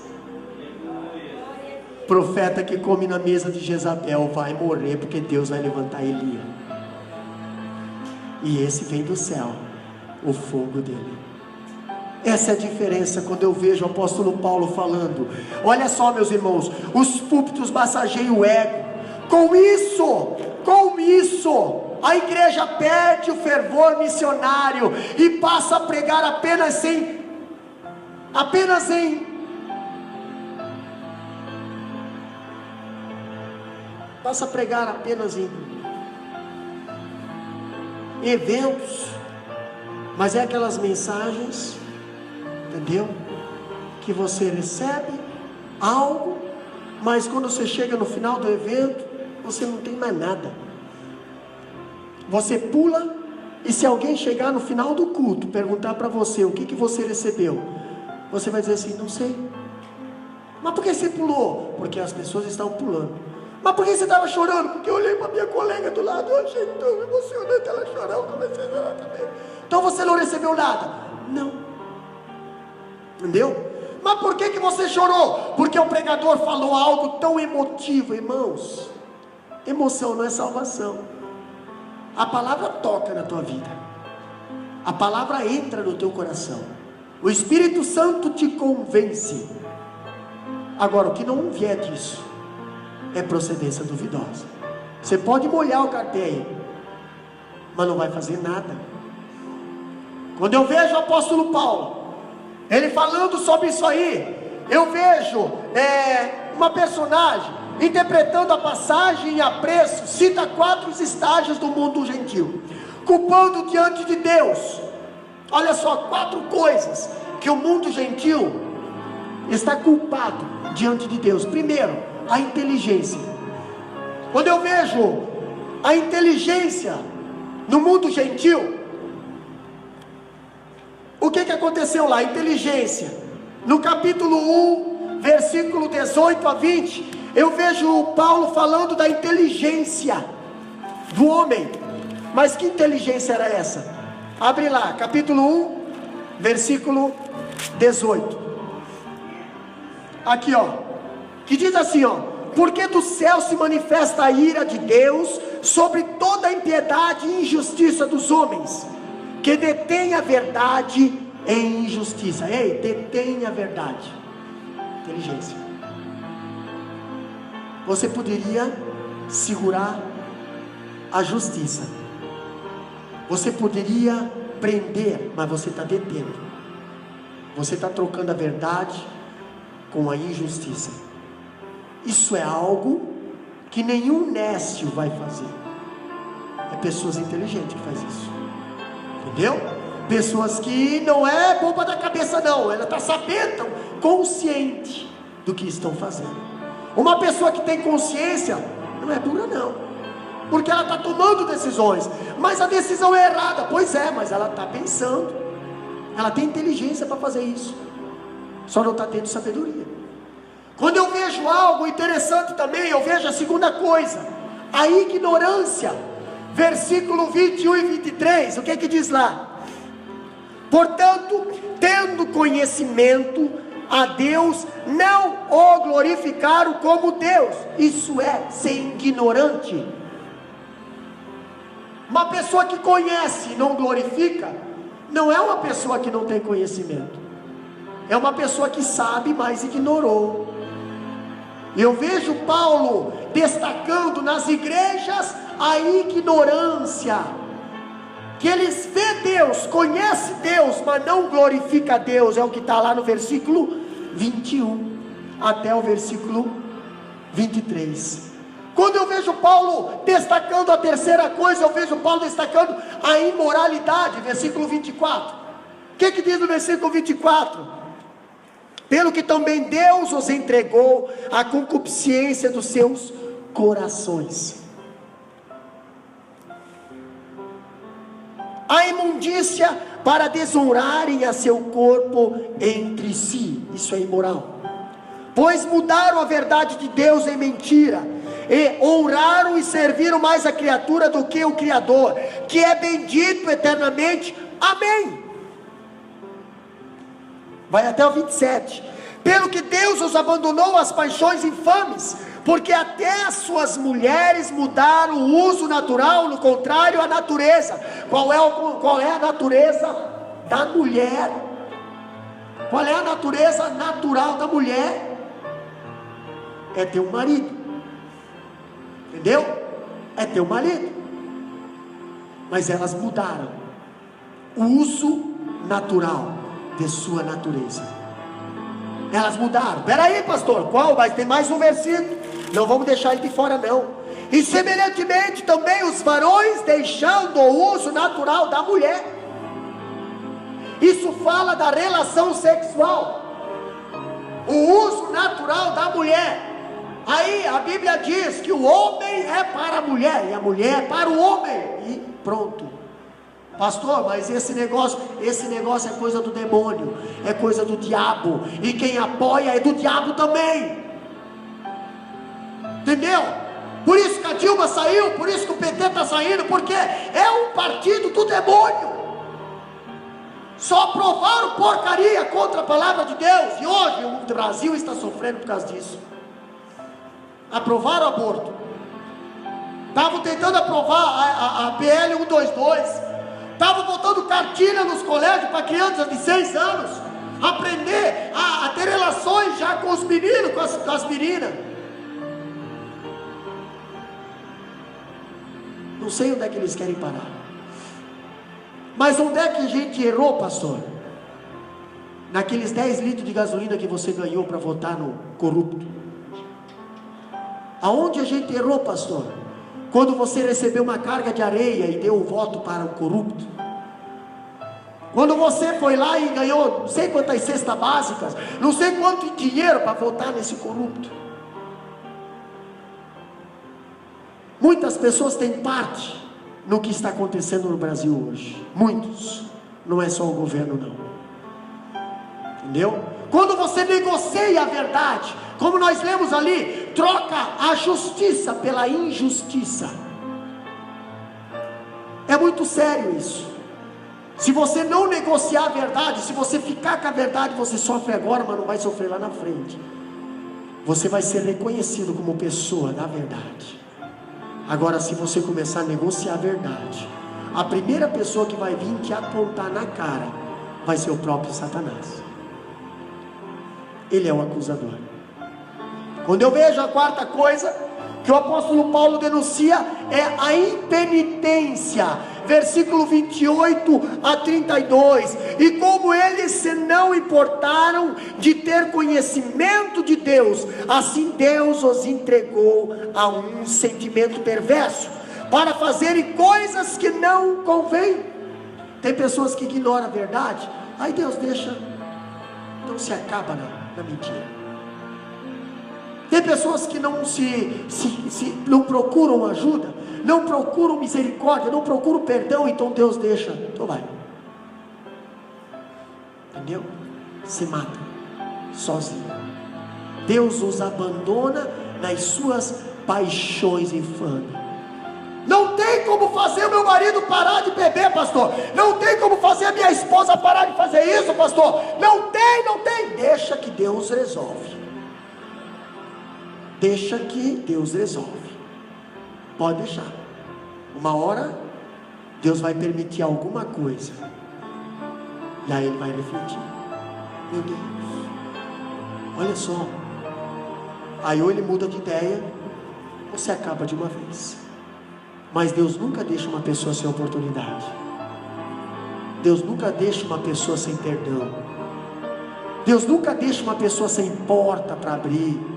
Profeta que come na mesa de Jezabel vai morrer, porque Deus vai levantar Elias. E esse vem do céu, o fogo dele. Essa é a diferença. Quando eu vejo o apóstolo Paulo falando, olha só, meus irmãos, os púlpitos massageiam o ego. Com isso, a igreja perde o fervor missionário e passa a pregar apenas em eventos, mas é aquelas mensagens, entendeu? Que você recebe algo, mas quando você chega no final do evento, você não tem mais nada. Você pula, e se alguém chegar no final do culto, perguntar para você o que você recebeu, você vai dizer assim: não sei. Mas por que você pulou? Porque as pessoas estavam pulando. Mas por que você estava chorando? Porque eu olhei para minha colega do lado, eu achei tão emocionante ela chorar, eu comecei a chorar também. Então você não recebeu nada? Não. Entendeu? Mas por que você chorou? Porque o pregador falou algo tão emotivo. Irmãos, emoção não é salvação. A palavra toca na tua vida, a palavra entra no teu coração, o Espírito Santo te convence. Agora, o que não vier disso é procedência duvidosa. Você pode molhar o carteiro, mas não vai fazer nada. Quando eu vejo o apóstolo Paulo, ele falando sobre isso aí, eu vejo uma personagem interpretando a passagem em apreço, cita 4 estágios do mundo gentil, culpando diante de Deus. Olha só, 4 coisas que o mundo gentil está culpado diante de Deus. Primeiro, a inteligência. Quando eu vejo a inteligência no mundo gentil, o que aconteceu lá? A inteligência, no capítulo 1, versículo 18 a 20, eu vejo Paulo falando da inteligência do homem. Mas que inteligência era essa? Abre lá, capítulo 1, versículo 18. Aqui, ó, que diz assim, ó: porque do céu se manifesta a ira de Deus sobre toda a impiedade e injustiça dos homens, que detém a verdade em injustiça. Ei, detém a verdade. Inteligência. Você poderia segurar a justiça, você poderia prender, mas você está detendo. Você está trocando a verdade com a injustiça. Isso é algo que nenhum nécio vai fazer. É pessoas inteligentes que fazem isso. Entendeu? Pessoas que não é bomba da cabeça não. Ela está sabendo, consciente do que estão fazendo. Uma pessoa que tem consciência não é burra não, porque ela está tomando decisões, mas a decisão é errada. Pois é, mas ela está pensando, ela tem inteligência para fazer isso, só não está tendo sabedoria. Quando eu vejo algo interessante também, eu vejo a segunda coisa, a ignorância. Versículo 21 e 23, o que que diz lá? Portanto, tendo conhecimento, a Deus não o glorificaram como Deus. Isso é ser ignorante. Uma pessoa que conhece e não glorifica, não é uma pessoa que não tem conhecimento, é uma pessoa que sabe, mas ignorou. Eu vejo Paulo destacando nas igrejas a ignorância, que eles vê Deus, conhece Deus, mas não glorifica a Deus. É o que está lá no versículo 21 até o versículo 23. Quando eu vejo Paulo destacando a terceira coisa, eu vejo Paulo destacando a imoralidade, versículo 24. O que diz no versículo 24? Pelo que também Deus os entregou à concupiscência dos seus corações, a imundícia, para desonrarem a seu corpo entre si. Isso é imoral. Pois mudaram a verdade de Deus em mentira, e honraram e serviram mais a criatura do que o Criador, que é bendito eternamente. Amém. Vai até o 27. Pelo que Deus os abandonou às paixões infames, porque até as suas mulheres mudaram o uso natural, no contrário à natureza. Qual é a natureza da mulher? Qual é a natureza natural da mulher? É ter um marido. Entendeu? É ter um marido. Mas elas mudaram o uso natural de sua natureza. Elas mudaram. Peraí, pastor, qual? Mas tem mais um versículo, não vamos deixar ele de fora não. E semelhantemente também os varões, deixando o uso natural da mulher. Isso fala da relação sexual, o uso natural da mulher. Aí a Bíblia diz que o homem é para a mulher e a mulher é para o homem, e pronto. Pastor, mas esse negócio é coisa do demônio, é coisa do diabo, e quem apoia é do diabo também. Entendeu? Por isso que a Dilma saiu, por isso que o PT está saindo, porque é um partido do demônio. Só aprovaram porcaria contra a palavra de Deus, e hoje o Brasil está sofrendo por causa disso. Aprovaram o aborto, estavam tentando aprovar a PL 122, estavam botando cartilha nos colégios para crianças de 6 anos aprender a ter relações já com os meninos, com as meninas. Não sei onde é que eles querem parar, mas onde é que a gente errou, pastor? Naqueles 10 litros de gasolina que você ganhou para votar no corrupto. Aonde a gente errou, pastor? Quando você recebeu uma carga de areia e deu o voto para o corrupto. Quando você foi lá e ganhou não sei quantas cestas básicas, não sei quanto dinheiro para votar nesse corrupto. Muitas pessoas têm parte no que está acontecendo no Brasil hoje. Muitos. Não é só o governo não. Entendeu? Quando você negocia a verdade, como nós lemos ali, troca a justiça pela injustiça. É muito sério isso. Se você não negociar a verdade, se você ficar com a verdade, você sofre agora, mas não vai sofrer lá na frente. Você vai ser reconhecido como pessoa da verdade. Agora, se você começar a negociar a verdade, a primeira pessoa que vai vir te apontar na cara vai ser o próprio Satanás. Ele é o acusador. Quando eu vejo a quarta coisa que o apóstolo Paulo denuncia, é a impenitência. Versículo 28 a 32. E como eles se não importaram de ter conhecimento de Deus, assim Deus os entregou a um sentimento perverso, para fazerem coisas que não convêm. Tem pessoas que ignoram a verdade, aí Deus deixa, então se acaba na mentira. Tem pessoas que não procuram ajuda, não procuram misericórdia, não procuram perdão, então Deus deixa, então vai. Entendeu? Se mata, sozinho. Deus os abandona nas suas paixões infames. Não tem como fazer o meu marido parar de beber, pastor. Não tem como fazer a minha esposa parar de fazer isso, pastor. Não tem. Deixa que Deus resolve. Deixa que Deus resolve. Pode deixar. Uma hora Deus vai permitir alguma coisa, e aí Ele vai refletir. Meu Deus, olha só. Aí ou Ele muda de ideia, ou se acaba de uma vez. Mas Deus nunca deixa uma pessoa sem oportunidade. Deus nunca deixa uma pessoa sem perdão. Deus nunca deixa uma pessoa sem porta para abrir.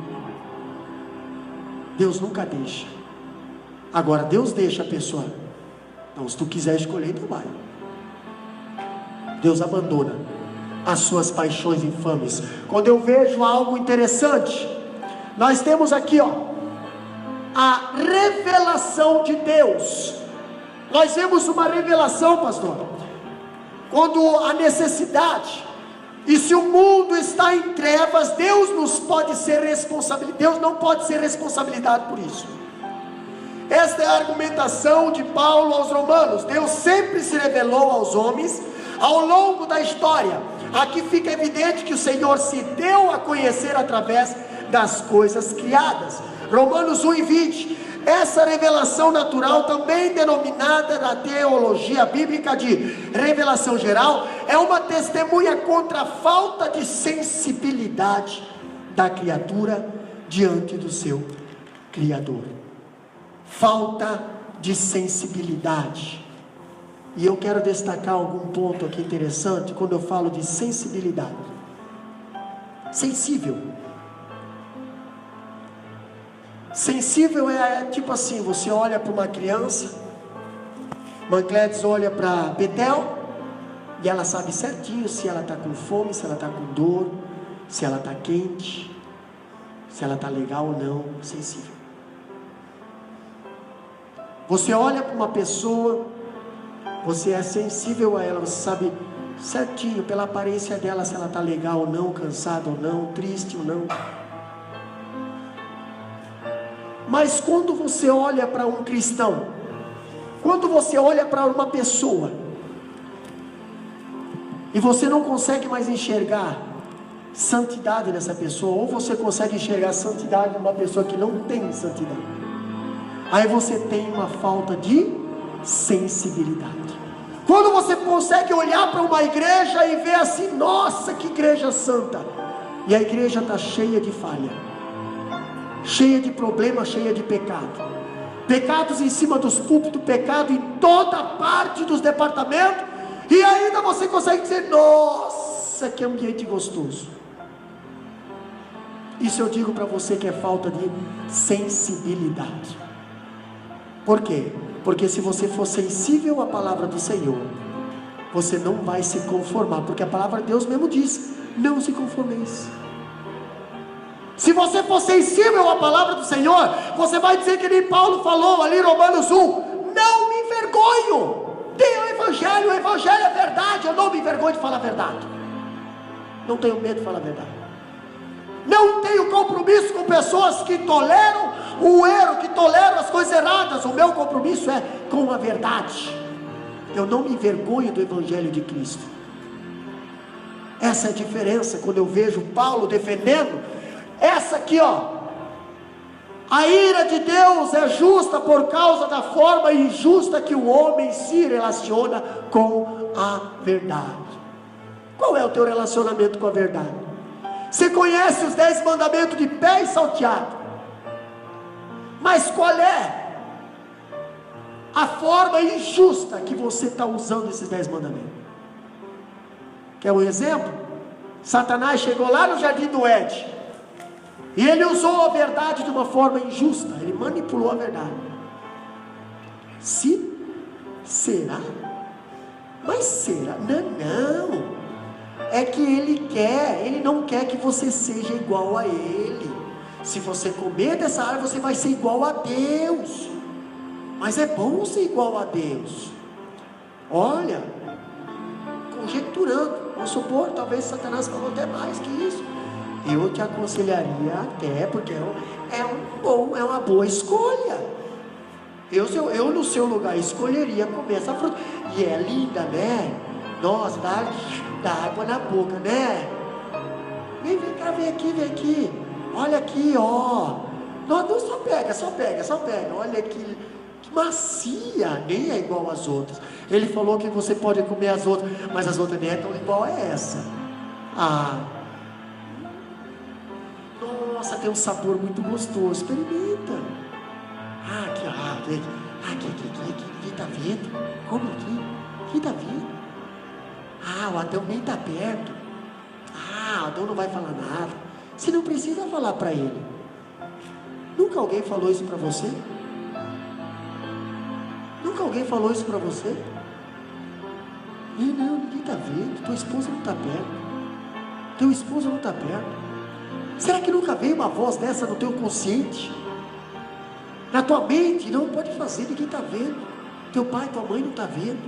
Deus nunca deixa. Agora Deus deixa a pessoa. Então, se tu quiser escolher, então vai. Deus abandona as suas paixões infames. Quando eu vejo algo interessante, nós temos aqui, a revelação de Deus. Nós vemos uma revelação, pastor, quando a necessidade, e se o mundo está em trevas, Deus não pode ser responsabilidade por isso. Esta é a argumentação de Paulo aos Romanos. Deus sempre se revelou aos homens ao longo da história. Aqui fica evidente que o Senhor se deu a conhecer através das coisas criadas. Romanos 1:20. Essa revelação natural, também denominada na teologia bíblica de revelação geral, é uma testemunha contra a falta de sensibilidade da criatura diante do seu Criador. Falta de sensibilidade. E eu quero destacar algum ponto aqui interessante quando eu falo de sensibilidade. Sensível. Sensível é tipo assim, você olha para uma criança, Mancledes olha para Betel, e ela sabe certinho se ela está com fome, se ela está com dor, se ela está quente, se ela está legal ou não. Sensível. Você olha para uma pessoa, você é sensível a ela, você sabe certinho pela aparência dela se ela está legal ou não, cansada ou não, triste ou não. Mas quando você olha para um cristão, quando você olha para uma pessoa, e você não consegue mais enxergar santidade nessa pessoa, ou você consegue enxergar santidade numa pessoa que não tem santidade, aí você tem uma falta de sensibilidade. Quando você consegue olhar para uma igreja e ver assim, nossa, que igreja santa, e a igreja está cheia de falha, cheia de problemas, cheia de pecado, pecados em cima dos púlpitos, pecado em toda parte dos departamentos, e ainda você consegue dizer, nossa, que ambiente gostoso. Isso eu digo para você que é falta de sensibilidade. Por quê? Porque se você for sensível à palavra do Senhor, você não vai se conformar, porque a palavra de Deus mesmo diz, não se conformeis. Se você for sensível à palavra do Senhor, você vai dizer que nem Paulo falou ali em Romanos 1, não me envergonho, tem o Evangelho é verdade, eu não me envergonho de falar a verdade, não tenho medo de falar a verdade, não tenho compromisso com pessoas que toleram o erro, que toleram as coisas erradas. O meu compromisso é com a verdade. Eu não me envergonho do Evangelho de Cristo. Essa é a diferença quando eu vejo Paulo defendendo essa aqui, A ira de Deus é justa por causa da forma injusta que o homem se relaciona com a verdade. Qual é o teu relacionamento com a verdade? Você conhece os 10 mandamentos de pé e salteado, mas qual é a forma injusta que você está usando esses 10 mandamentos? Quer um exemplo? Satanás chegou lá no jardim do Éden, e ele usou a verdade de uma forma injusta. Ele manipulou a verdade. Será? Mas será? Não. É que ele não quer que você seja igual a ele. Se você comer dessa árvore, você vai ser igual a Deus. Mas é bom ser igual a Deus. Olha, conjecturando, vamos supor, talvez Satanás falou até mais que isso. Eu te aconselharia até, porque é uma boa escolha. Eu no seu lugar escolheria comer essa fruta. E é linda, né? Nossa, dá água na boca, né? Vem cá, vem aqui. Olha aqui, ó. Não, só pega. Olha que macia, nem é igual às outras. Ele falou que você pode comer as outras, mas as outras nem é tão igual a essa. Nossa, tem um sabor muito gostoso. Experimenta. Aqui, tá vendo? Come aqui tá vendo? O Adão nem tá perto. O Adão não vai falar nada. Você não precisa falar para ele. Nunca alguém falou isso para você? Nunca alguém falou isso para você? Não, ninguém tá vendo. Tua esposa não tá perto. Teu esposo não tá perto. Será que nunca veio uma voz dessa no teu consciente? Na tua mente? Não pode fazer, ninguém está vendo. Teu pai, tua mãe não está vendo.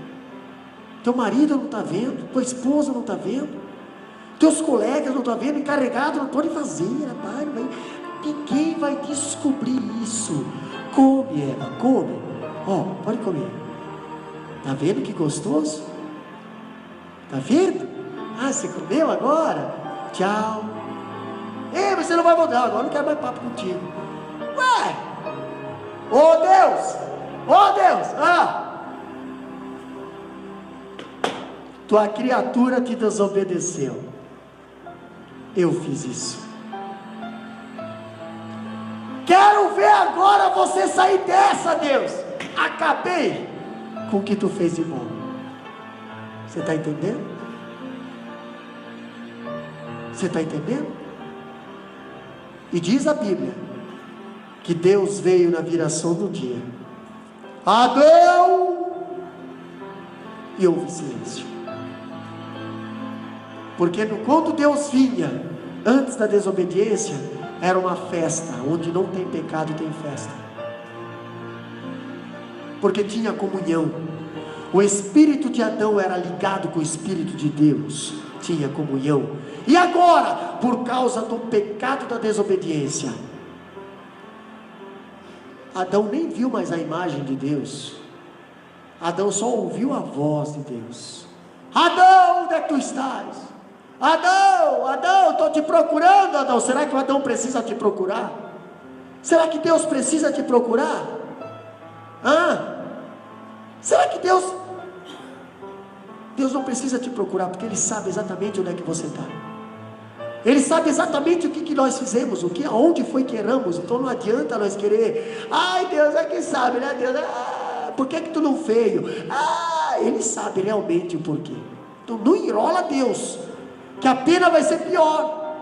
Teu marido não está vendo. Tua esposa não está vendo. Teus colegas não estão vendo. Encarregado não pode fazer, rapaz. Ninguém vai descobrir isso. Come, Eva, come. Pode comer. Está vendo que gostoso? Está vendo? Você comeu agora? Tchau. Mas você não vai voltar, agora não quero mais papo contigo. Oh Deus, tua criatura te desobedeceu. Eu fiz isso. Quero ver agora você sair dessa, Deus. Acabei com o que tu fez de bom. Você está entendendo? Você está entendendo? E diz a Bíblia que Deus veio na viração do dia. Adão! E houve silêncio. Porque quando Deus vinha, antes da desobediência, era uma festa. Onde não tem pecado, tem festa. Porque tinha comunhão. O espírito de Adão era ligado com o espírito de Deus. Tinha comunhão. E agora, por causa do pecado da desobediência, Adão nem viu mais a imagem de Deus. Adão só ouviu a voz de Deus. Adão, onde é que tu estás? Adão, estou te procurando, Adão. Será que o Adão precisa te procurar? Será que Deus precisa te procurar? Será que Deus não precisa te procurar, porque Ele sabe exatamente onde é que você está. Ele sabe exatamente o que nós fizemos, aonde foi que erramos. Então não adianta nós querer, Deus é que sabe, né Deus? Por que tu não veio? Ele sabe realmente o porquê. Então não enrola Deus, que a pena vai ser pior.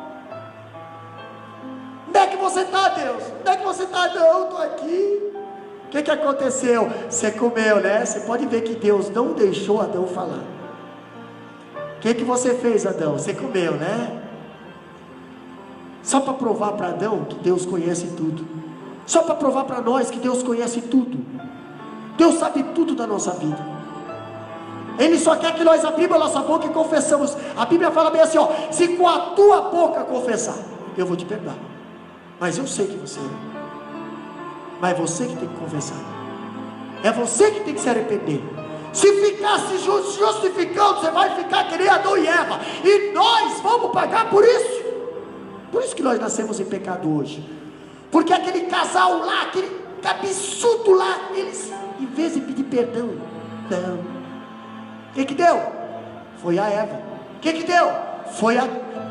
Onde é que você está, Deus? Onde é que você está? Não, estou aqui. O que aconteceu? Você comeu, né? Você pode ver que Deus não deixou Adão falar. O que você fez, Adão? Você comeu, né? Só para provar para Adão que Deus conhece tudo. Só para provar para nós que Deus conhece tudo. Deus sabe tudo da nossa vida. Ele só quer que nós abrimos a nossa boca e confessamos. A Bíblia fala bem assim, se com a tua boca confessar, eu vou te perdoar. Mas eu sei que você errou. Mas é você que tem que confessar. É você que tem que se arrepender. Se ficar se justificando, você vai ficar que nem Adão e Eva. E nós vamos pagar por isso. Por isso que nós nascemos em pecado hoje. Porque aquele casal lá, aquele cabeçudo lá, eles, em vez de pedir perdão, não. O que deu? Foi a Eva. O que deu?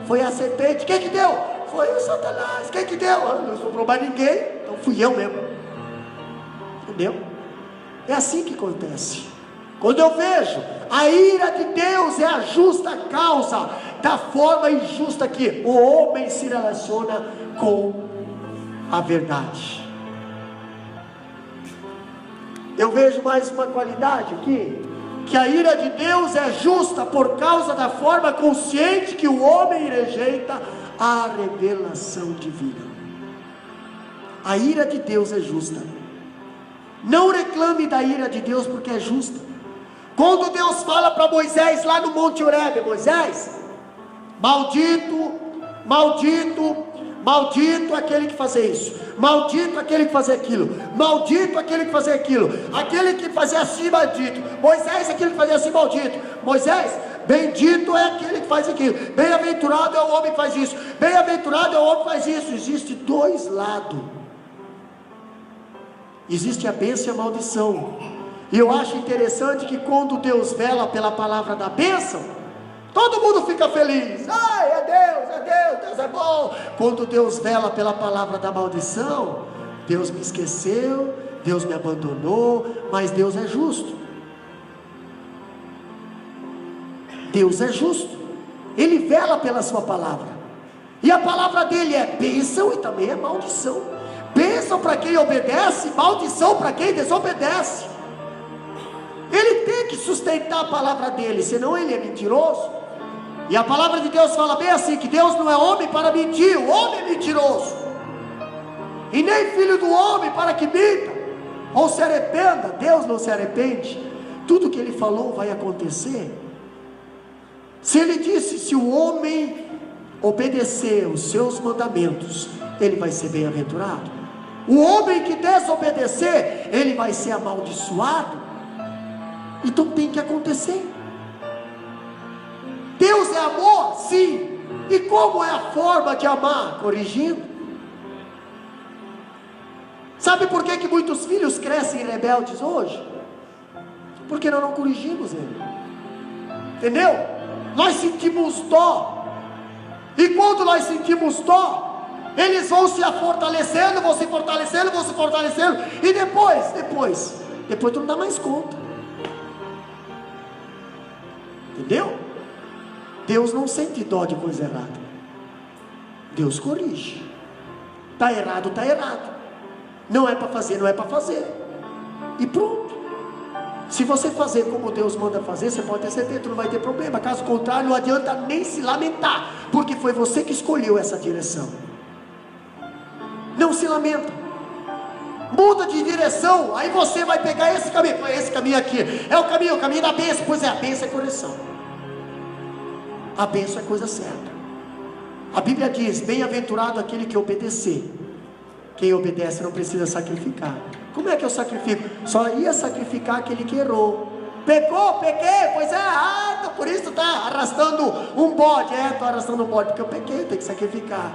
Foi a serpente. O que deu? Foi o Satanás. O que deu? Não sobrou mais ninguém, então fui eu mesmo. Entendeu? É assim que acontece. Quando eu vejo a ira de Deus é a justa causa da forma injusta que o homem se relaciona com a verdade. Eu vejo mais uma qualidade aqui, que a ira de Deus é justa por causa da forma consciente que o homem rejeita a revelação divina. A ira de Deus é justa. Não reclame da ira de Deus, porque é justa. Quando Deus fala para Moisés lá no Monte Horebe: Moisés, maldito, maldito, maldito aquele que fazer isso, maldito aquele que fazer aquilo, maldito aquele que fazer aquilo, aquele que fazer assim, maldito. Moisés, aquele que fazer assim, maldito. Moisés, bendito é aquele que faz aquilo, bem-aventurado é o homem que faz isso, bem-aventurado é o homem que faz isso. Existe dois lados. Existe a bênção e a maldição. E eu acho interessante que quando Deus vela pela palavra da bênção, todo mundo fica feliz. Ai, é Deus, Deus é bom. Quando Deus vela pela palavra da maldição, Deus me esqueceu, Deus me abandonou. Mas Deus é justo. Deus é justo. Ele vela pela sua palavra. E a palavra dele é bênção e também é maldição. Bênção para quem obedece, maldição para quem desobedece. Ele tem que sustentar a palavra dele, senão ele é mentiroso. E a palavra de Deus fala bem assim, que Deus não é homem para mentir, o homem é mentiroso, e nem filho do homem para que minta, ou se arrependa. Deus não se arrepende. Tudo que ele falou vai acontecer. Se ele disse, se o homem obedecer os seus mandamentos, ele vai ser bem-aventurado. O homem que desobedecer, ele vai ser amaldiçoado. Então tem que acontecer. Deus é amor? Sim. E como é a forma de amar? Corrigindo. Sabe por que muitos filhos crescem rebeldes hoje? Porque nós não corrigimos ele. Entendeu? Nós sentimos dó. E quando nós sentimos dó, eles vão se fortalecendo, vão se fortalecendo, vão se fortalecendo. E depois tu não dá mais conta. Entendeu? Deus não sente dó de coisa errada. Deus corrige. Está errado, está errado. Não é para fazer, não é para fazer. E pronto. Se você fazer como Deus manda fazer, você pode ter certeza que não vai ter problema. Caso contrário, não adianta nem se lamentar, porque foi você que escolheu essa direção. Não se lamenta. Muda de direção. Aí você vai pegar esse caminho aqui. É o caminho da bênção. Pois é, a bênção é correção. A bênção é coisa certa. A Bíblia diz: bem-aventurado aquele que obedecer. Quem obedece não precisa sacrificar. Como é que eu sacrifico? Só ia sacrificar aquele que errou. Pecou, pequei, pois é, então por isso está arrastando um bode. Estou arrastando um bode porque eu pequei, tem que sacrificar.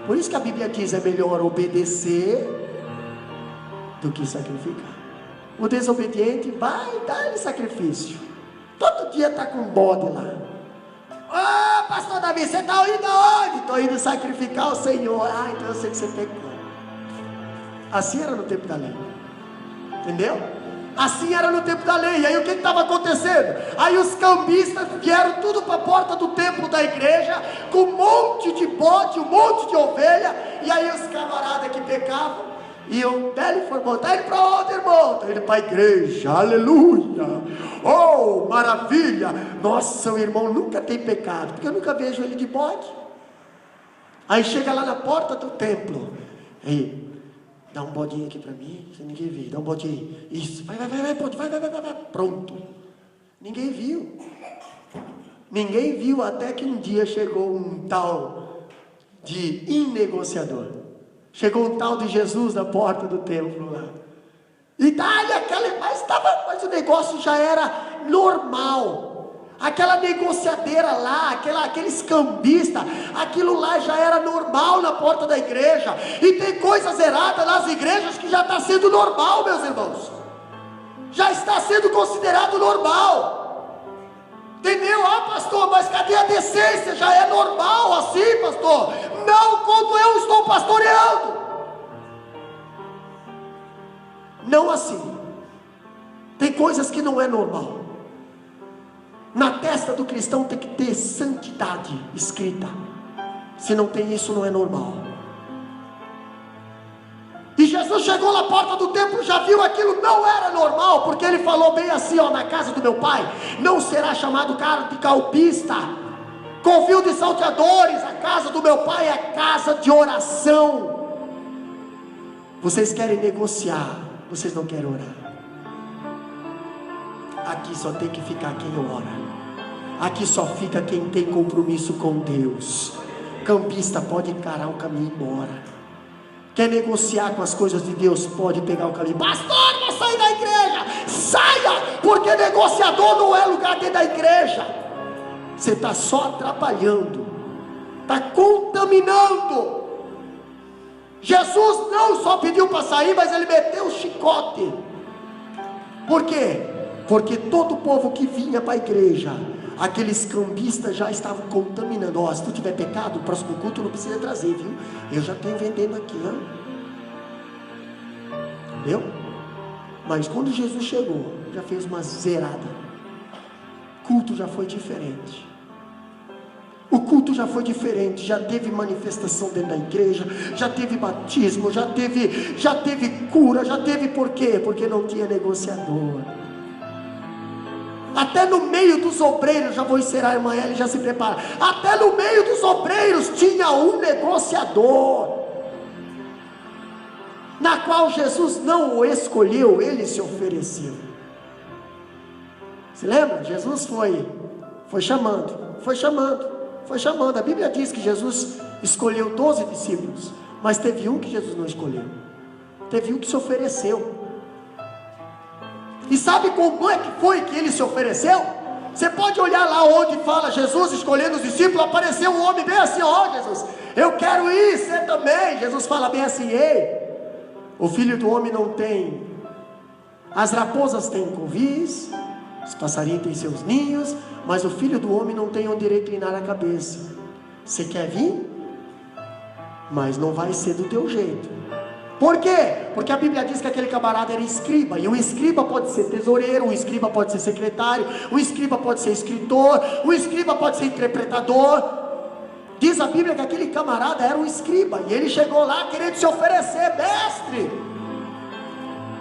Por isso que a Bíblia diz: é melhor obedecer do que sacrificar. O desobediente vai dar-lhe sacrifício. Todo dia está com um bode lá. Pastor Davi, você está indo aonde? Estou indo sacrificar o Senhor. Então eu sei que você pecou. Assim era no tempo da lei. Entendeu? Assim era no tempo da lei. E aí o que estava acontecendo? Aí os cambistas vieram tudo para a porta do templo da igreja, com um monte de bode, um monte de ovelha. E aí os camaradas que pecavam iam, ele foi botar ele para onde, irmão? Está indo para a igreja, aleluia, oh, maravilha. Nossa, o irmão nunca tem pecado, porque eu nunca vejo ele de bode. Aí chega lá na porta do templo, aí, dá um bodinho aqui para mim, se ninguém viu, dá um bodinho, isso, vai, pode, vai, pronto. Ninguém viu, até que um dia chegou um tal de inegociador. Chegou um tal de Jesus na porta do templo lá. E mas o negócio já era normal. aquela negociadeira lá, aquele escambista, aquilo lá já era normal na porta da igreja. E tem coisas erradas nas igrejas que já está sendo normal, meus irmãos. Já está sendo considerado normal. Entendeu? Ah, pastor, mas cadê a decência? Já é normal assim, pastor? Não quando eu estou pastoreando. Não assim. Tem coisas que não é normal. Na testa do cristão tem que ter santidade escrita. Se não tem isso, não é normal. E Jesus chegou na porta do templo, já viu aquilo, não era normal, porque ele falou bem assim, ó: na casa do meu pai não será chamado cara de calpista, covil de salteadores, a casa do meu pai é casa de oração. Vocês querem negociar, vocês não querem orar. Aqui só tem que ficar quem ora. Aqui só fica quem tem compromisso com Deus. Campista pode encarar o caminho e ir embora. Quer negociar com as coisas de Deus, pode pegar o caminho. Pastor, vou sair da igreja. Saia, porque negociador não é lugar dentro da igreja. Você está só atrapalhando, está contaminando. Jesus não só pediu para sair, mas ele meteu o chicote. Por quê? Porque todo o povo que vinha para a igreja, aqueles cambistas já estavam contaminando. Ó, se tu tiver pecado, o próximo culto não precisa trazer, viu? Eu já estou vendendo aqui, ó. Entendeu? Mas quando Jesus chegou, já fez uma zerada. O culto já foi diferente. O culto já foi diferente. Já teve manifestação dentro da igreja, já teve batismo, já teve cura, já teve. Por quê? Porque não tinha negociador. Até no meio dos obreiros, já vou encerrar, a irmã Ellen já se prepara. Até no meio dos obreiros tinha um negociador, na qual Jesus não o escolheu, ele se ofereceu. Se lembra? Jesus foi chamando. A Bíblia diz que Jesus escolheu 12 discípulos, mas teve um que Jesus não escolheu. Teve um que se ofereceu. E sabe como é que foi que ele se ofereceu? Você pode olhar lá onde fala Jesus escolhendo os discípulos, apareceu um homem bem assim: ó, Jesus, eu quero ir, você também. Jesus fala bem assim: ei, o filho do homem não tem, as raposas têm covis, os passarinhos têm seus ninhos, mas o filho do homem não tem onde reclinar a cabeça. Você quer vir? Mas não vai ser do teu jeito. Por quê? Porque a Bíblia diz que aquele camarada era escriba, e o escriba pode ser tesoureiro, o escriba pode ser secretário, o escriba pode ser escritor, o escriba pode ser interpretador. Diz a Bíblia que aquele camarada era um escriba, e ele chegou lá querendo se oferecer: mestre,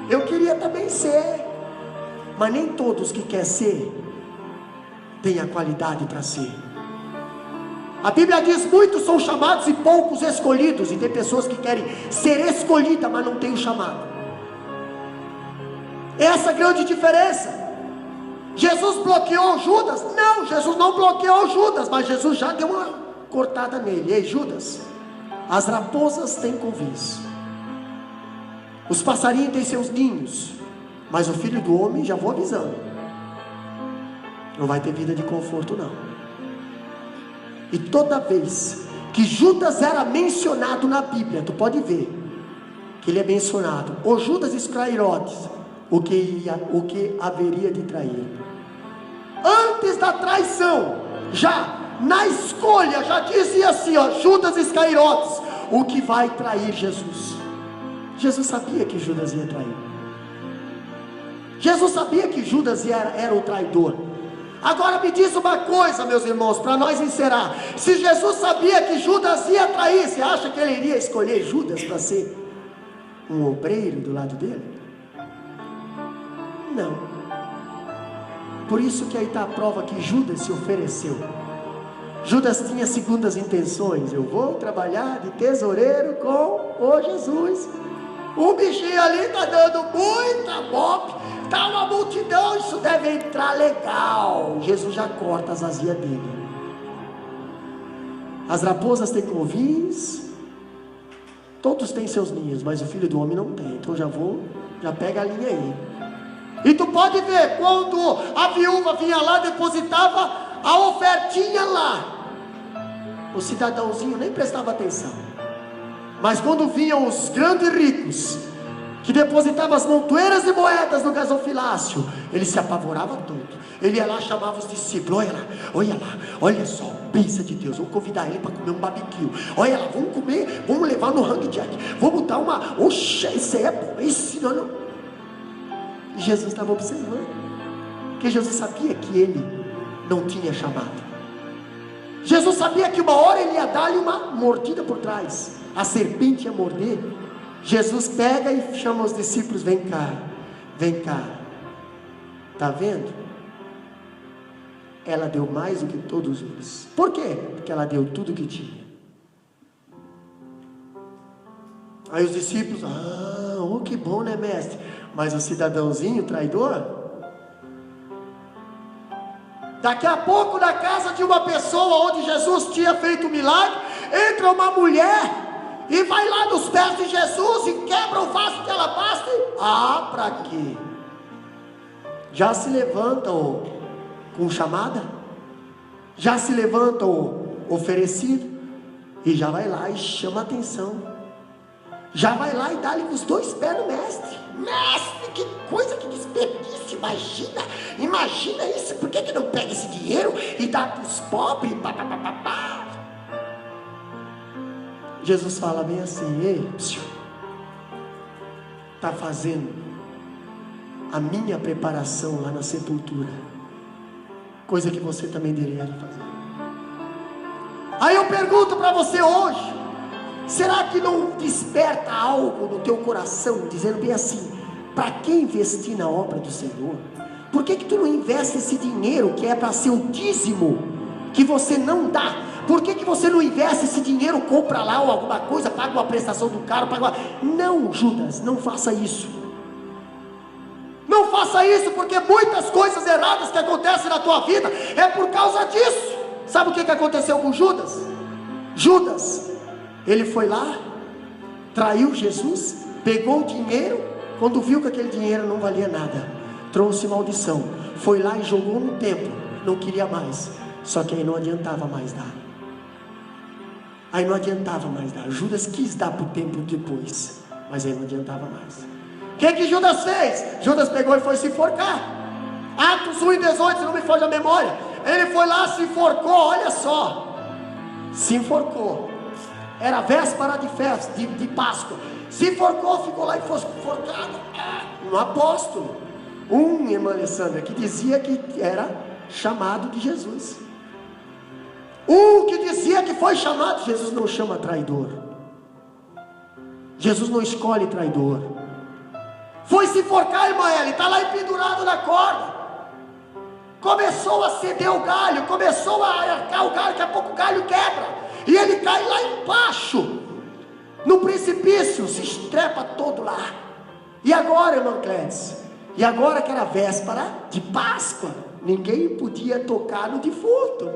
eu queria também ser. Mas nem todos que querem ser têm a qualidade para ser. A Bíblia diz: muitos são chamados e poucos escolhidos. E tem pessoas que querem ser escolhidas, mas não tem o chamado. Essa é a grande diferença. Jesus bloqueou Judas? Não, Jesus não bloqueou Judas, mas Jesus já deu uma cortada nele. Ei, Judas, as raposas têm covis, os passarinhos têm seus ninhos, mas o filho do homem, já vou avisando, não vai ter vida de conforto não. E toda vez que Judas era mencionado na Bíblia, tu pode ver que ele é mencionado: o Judas Iscariotes, o que haveria de trair. Antes da traição, já na escolha, já dizia assim, ó: Judas Iscariotes, o que vai trair Jesus. Jesus sabia que Judas ia trair. Jesus sabia que Judas era o traidor. Agora me diz uma coisa, meus irmãos, para nós encerrar. Se Jesus sabia que Judas ia trair, você acha que ele iria escolher Judas para ser um obreiro do lado dele? Não. Por isso que aí está a prova que Judas se ofereceu. Judas tinha segundas intenções: eu vou trabalhar de tesoureiro com o Jesus. O bichinho ali está dando muita bope, está uma multidão, isso deve entrar legal. Jesus já corta as asinhas dele. As raposas têm covis, todos têm seus ninhos, mas o filho do homem não tem. Então já pega a linha aí. E tu pode ver, quando a viúva vinha lá, depositava a ofertinha lá, o cidadãozinho nem prestava atenção. Mas quando vinham os grandes ricos, que depositavam as montoeiras de moedas no gasofilácio, ele se apavorava todo. Ele ia lá, chamava os discípulos: olha lá, olha só, bênção de Deus, vamos convidar ele para comer um barbecue. Olha lá, vamos comer, vamos levar no Hang Jack, vamos dar uma, oxe, isso é bom, isso não. E Jesus estava observando, porque Jesus sabia que ele não tinha chamado. Jesus sabia que uma hora ele ia dar-lhe uma mordida por trás, a serpente ia morder. Jesus pega e chama os discípulos: vem cá, está vendo? Ela deu mais do que todos eles. Por quê? Porque ela deu tudo o que tinha. Aí os discípulos: que bom, né, mestre? Mas o cidadãozinho traidor, daqui a pouco, na casa de uma pessoa onde Jesus tinha feito um milagre, entra uma mulher e vai lá nos pés de Jesus e quebra o vaso de alabastro. Para quê? Já se levanta com chamada, já se levanta o oferecido, e já vai lá e chama a atenção, já vai lá e dá-lhe os 2 pés no mestre. Mestre, que coisa, que desperdício, imagina isso, por que não pega esse dinheiro e dá para os pobres? Jesus fala bem assim: ei, está fazendo a minha preparação lá na sepultura, coisa que você também deveria fazer. Aí eu pergunto para você hoje: será que não desperta algo no teu coração, dizendo bem assim: para que investir na obra do Senhor? Por que tu não investe esse dinheiro que é para ser o dízimo, que você não dá? Por que você não investe esse dinheiro, compra lá ou alguma coisa, paga uma prestação do carro, Não, Judas, não faça isso. Não faça isso, porque muitas coisas erradas que acontecem na tua vida é por causa disso. Sabe o que aconteceu com Judas? Judas, ele foi lá, traiu Jesus, pegou o dinheiro, quando viu que aquele dinheiro não valia nada, trouxe maldição, foi lá e jogou no templo, não queria mais. Só que aí não adiantava mais dar. Judas quis dar para o templo depois, mas aí não adiantava mais. O que Judas fez? Judas pegou e foi se enforcar. Atos 1:18, se não me foge a memória. Ele foi lá, se enforcou, olha só, se enforcou. Era véspera de festa, de Páscoa. Se enforcou, ficou lá e foi enforcado. Um apóstolo, irmã Alessandra, que dizia que era chamado de Jesus. Que dizia que foi chamado. Jesus não chama traidor. Jesus não escolhe traidor. Foi se enforcar, irmã Eli, está lá pendurado na corda. Começou a ceder o galho, começou a arcar o galho, daqui a pouco o galho quebra, e ele cai lá embaixo, no precipício, se estrepa todo lá. E agora, irmã Clédice, e agora que era véspera de Páscoa, ninguém podia tocar no defunto,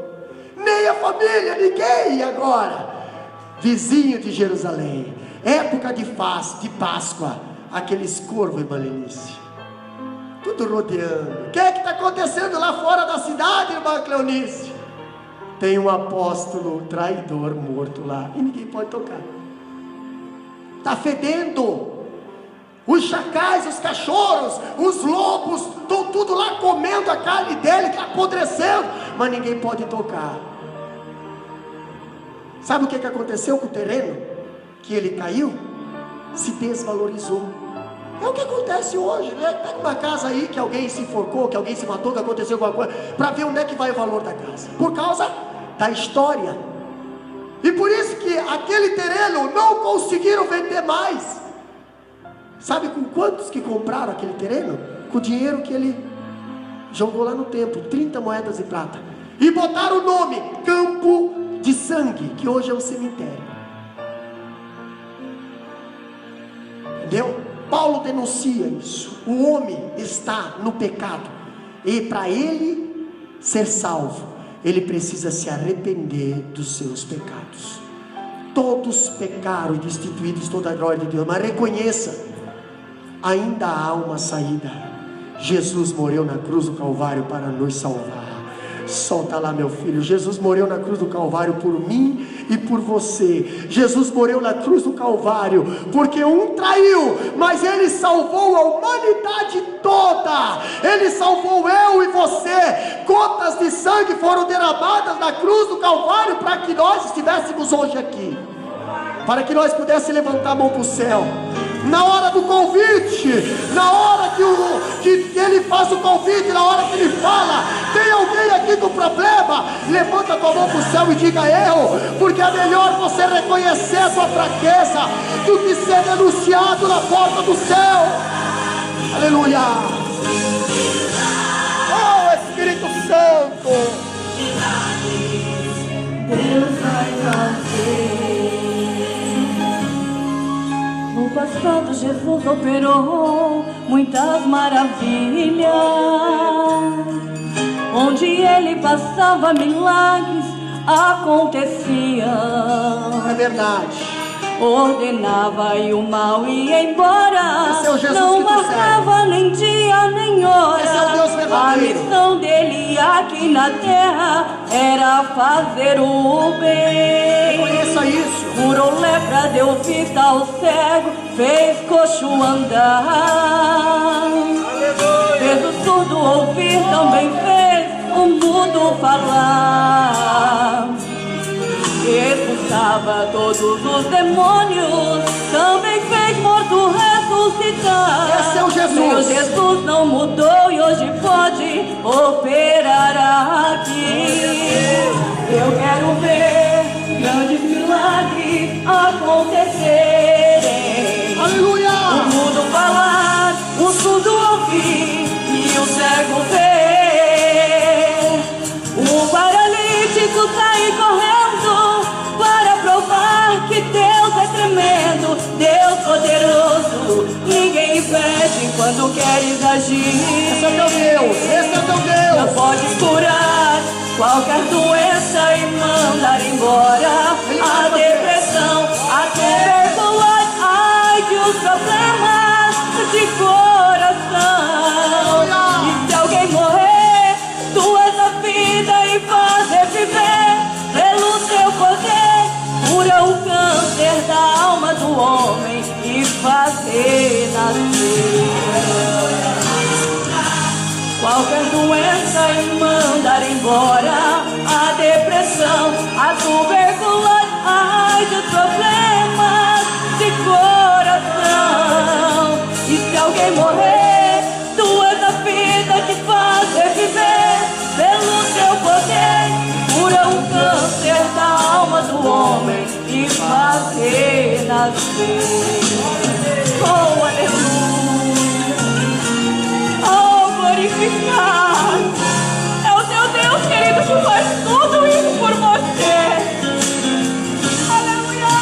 nem a família, ninguém. E agora, vizinho de Jerusalém, época de Páscoa, aqueles corvos, irmã Lenice, tudo rodeando. O que está acontecendo lá fora da cidade, irmã Cleonice? Tem um apóstolo traidor morto lá, e ninguém pode tocar. Está fedendo. Os chacais, os cachorros, os lobos, estão tudo lá comendo a carne dele, está apodrecendo, mas ninguém pode tocar. Sabe o que aconteceu com o terreno? Que ele caiu, se desvalorizou. É o que acontece hoje, né? Pega uma casa aí que alguém se enforcou, que alguém se matou, que aconteceu alguma coisa, para ver onde é que vai o valor da casa, por causa da história. E por isso que aquele terreno não conseguiram vender mais. Sabe com quantos que compraram aquele terreno? Com o dinheiro que ele jogou lá no templo, 30 moedas de prata, e botaram o nome Campo de Sangue, que hoje é um cemitério. Entendeu? Paulo denuncia isso. O homem está no pecado, e para ele ser salvo, ele precisa se arrepender dos seus pecados. Todos pecaram e destituídos toda a glória de Deus, mas reconheça, ainda há uma saída. Jesus morreu na cruz do Calvário para nos salvar. Solta lá, meu filho. Jesus morreu na cruz do Calvário por mim e por você. Jesus morreu na cruz do Calvário porque um traiu, mas Ele salvou a humanidade toda. Ele salvou eu e você. Gotas de sangue foram derramadas na cruz do Calvário para que nós estivéssemos hoje aqui, para que nós pudéssemos levantar a mão para o céu. Na hora do convite, na hora que Ele faz o convite, na hora que Ele fala, tem alguém aqui com problema? Levanta a tua mão para o céu e diga eu, porque é melhor você reconhecer a sua fraqueza do que ser denunciado na porta do céu. Aleluia. Oh, Espírito Santo, Deus vai fazer. No passado Jesus operou muitas maravilhas. Onde Ele passava, milagres aconteciam. é verdade. Ordenava e o mal ia embora. Esse é o Jesus não que tu marcava nem dia nem hora. Esse é o Deus verdadeiro. A missão dele aqui na terra era fazer o bem. Reconheça isso. Curou lepra, deu vista ao cego, fez coxo andar. Fez o surdo ouvir, também fez o mudo falar. Expulsava todos os demônios, também fez morto ressuscitar. Esse é o Jesus. Meu Jesus não mudou e hoje pode operar aqui. Eu quero ver grandes milagres acontecerem. Aleluia. O mudo falar, o surdo ouvir e o cego ver. O paralítico sair correndo para provar que Deus é tremendo, Deus poderoso, ninguém impede quando queres agir. Esse é teu Deus, esse é teu Deus. Já pode curar qualquer doença e mandar embora a depressão, a tuberculose, ai que os problemas de coração. E se alguém morrer, tu és a vida e faz reviver pelo teu poder. Cura o câncer da alma do homem e fazer nascer qualquer doença e mandar embora a depressão, a tuberculose, ai de problemas de coração. E se alguém morrer, tu és a vida que faz reviver pelo teu poder. Cura o câncer da alma do homem e fazer nascer. Oh, aleluia. Oh, glorificar. É o teu Deus, querido, que faz tudo isso por você. Aleluia.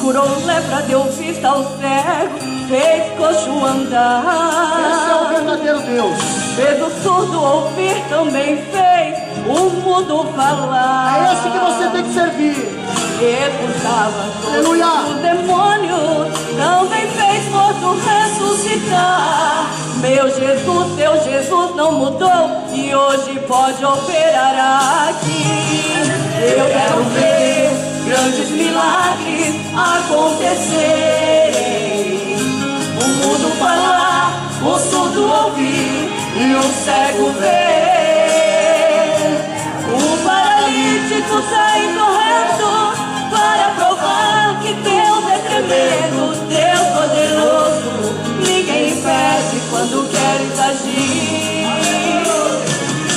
Curou lepra, deu vista ao cego, fez coxo andar. Esse é o verdadeiro Deus. Fez o surdo ouvir, também fez o mudo falar. É esse que você tem que servir. Expulsava Aleluia. todos os demônios, também fez morto ressuscitar. Meu Jesus, teu Jesus não mudou e hoje pode operar aqui. Eu quero ver grandes milagres acontecerem. O mudo falar, o surdo ouvir e o cego ver. O paralítico sair correndo para provar que Deus é tremendo, Deus poderoso, ninguém impede quando queres agir.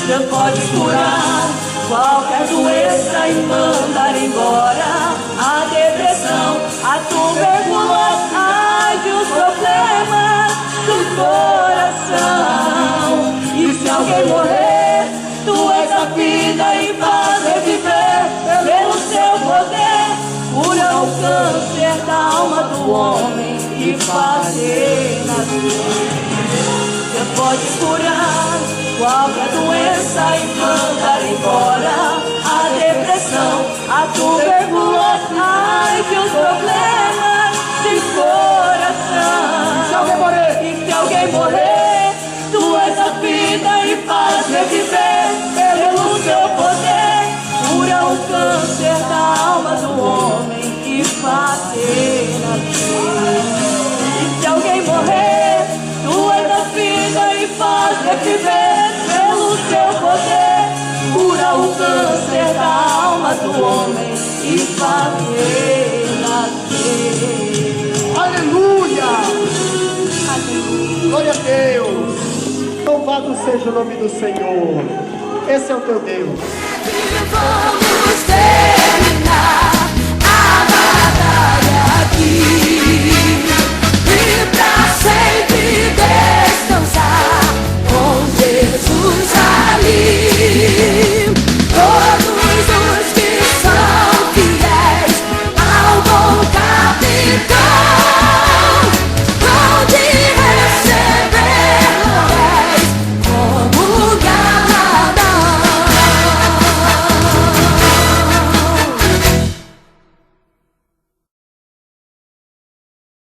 Deus pode curar qualquer doença e mandar embora a depressão, a tuberculose, ai de os problemas do coração. E se alguém morrer, tu és a vida e faz reviver pelo seu poder. Cura o câncer da alma do homem e fazer nascer. Deus pode curar qualquer doença e mandar embora a depressão, a tuberculose, ai que os problemas de coração. Se alguém morrer, e se alguém morrer, viver pelo seu poder. Cura o câncer da alma do homem e faz renascer. Aleluia! Aleluia. Glória a Deus! Louvado seja o nome do Senhor. Esse é o teu Deus.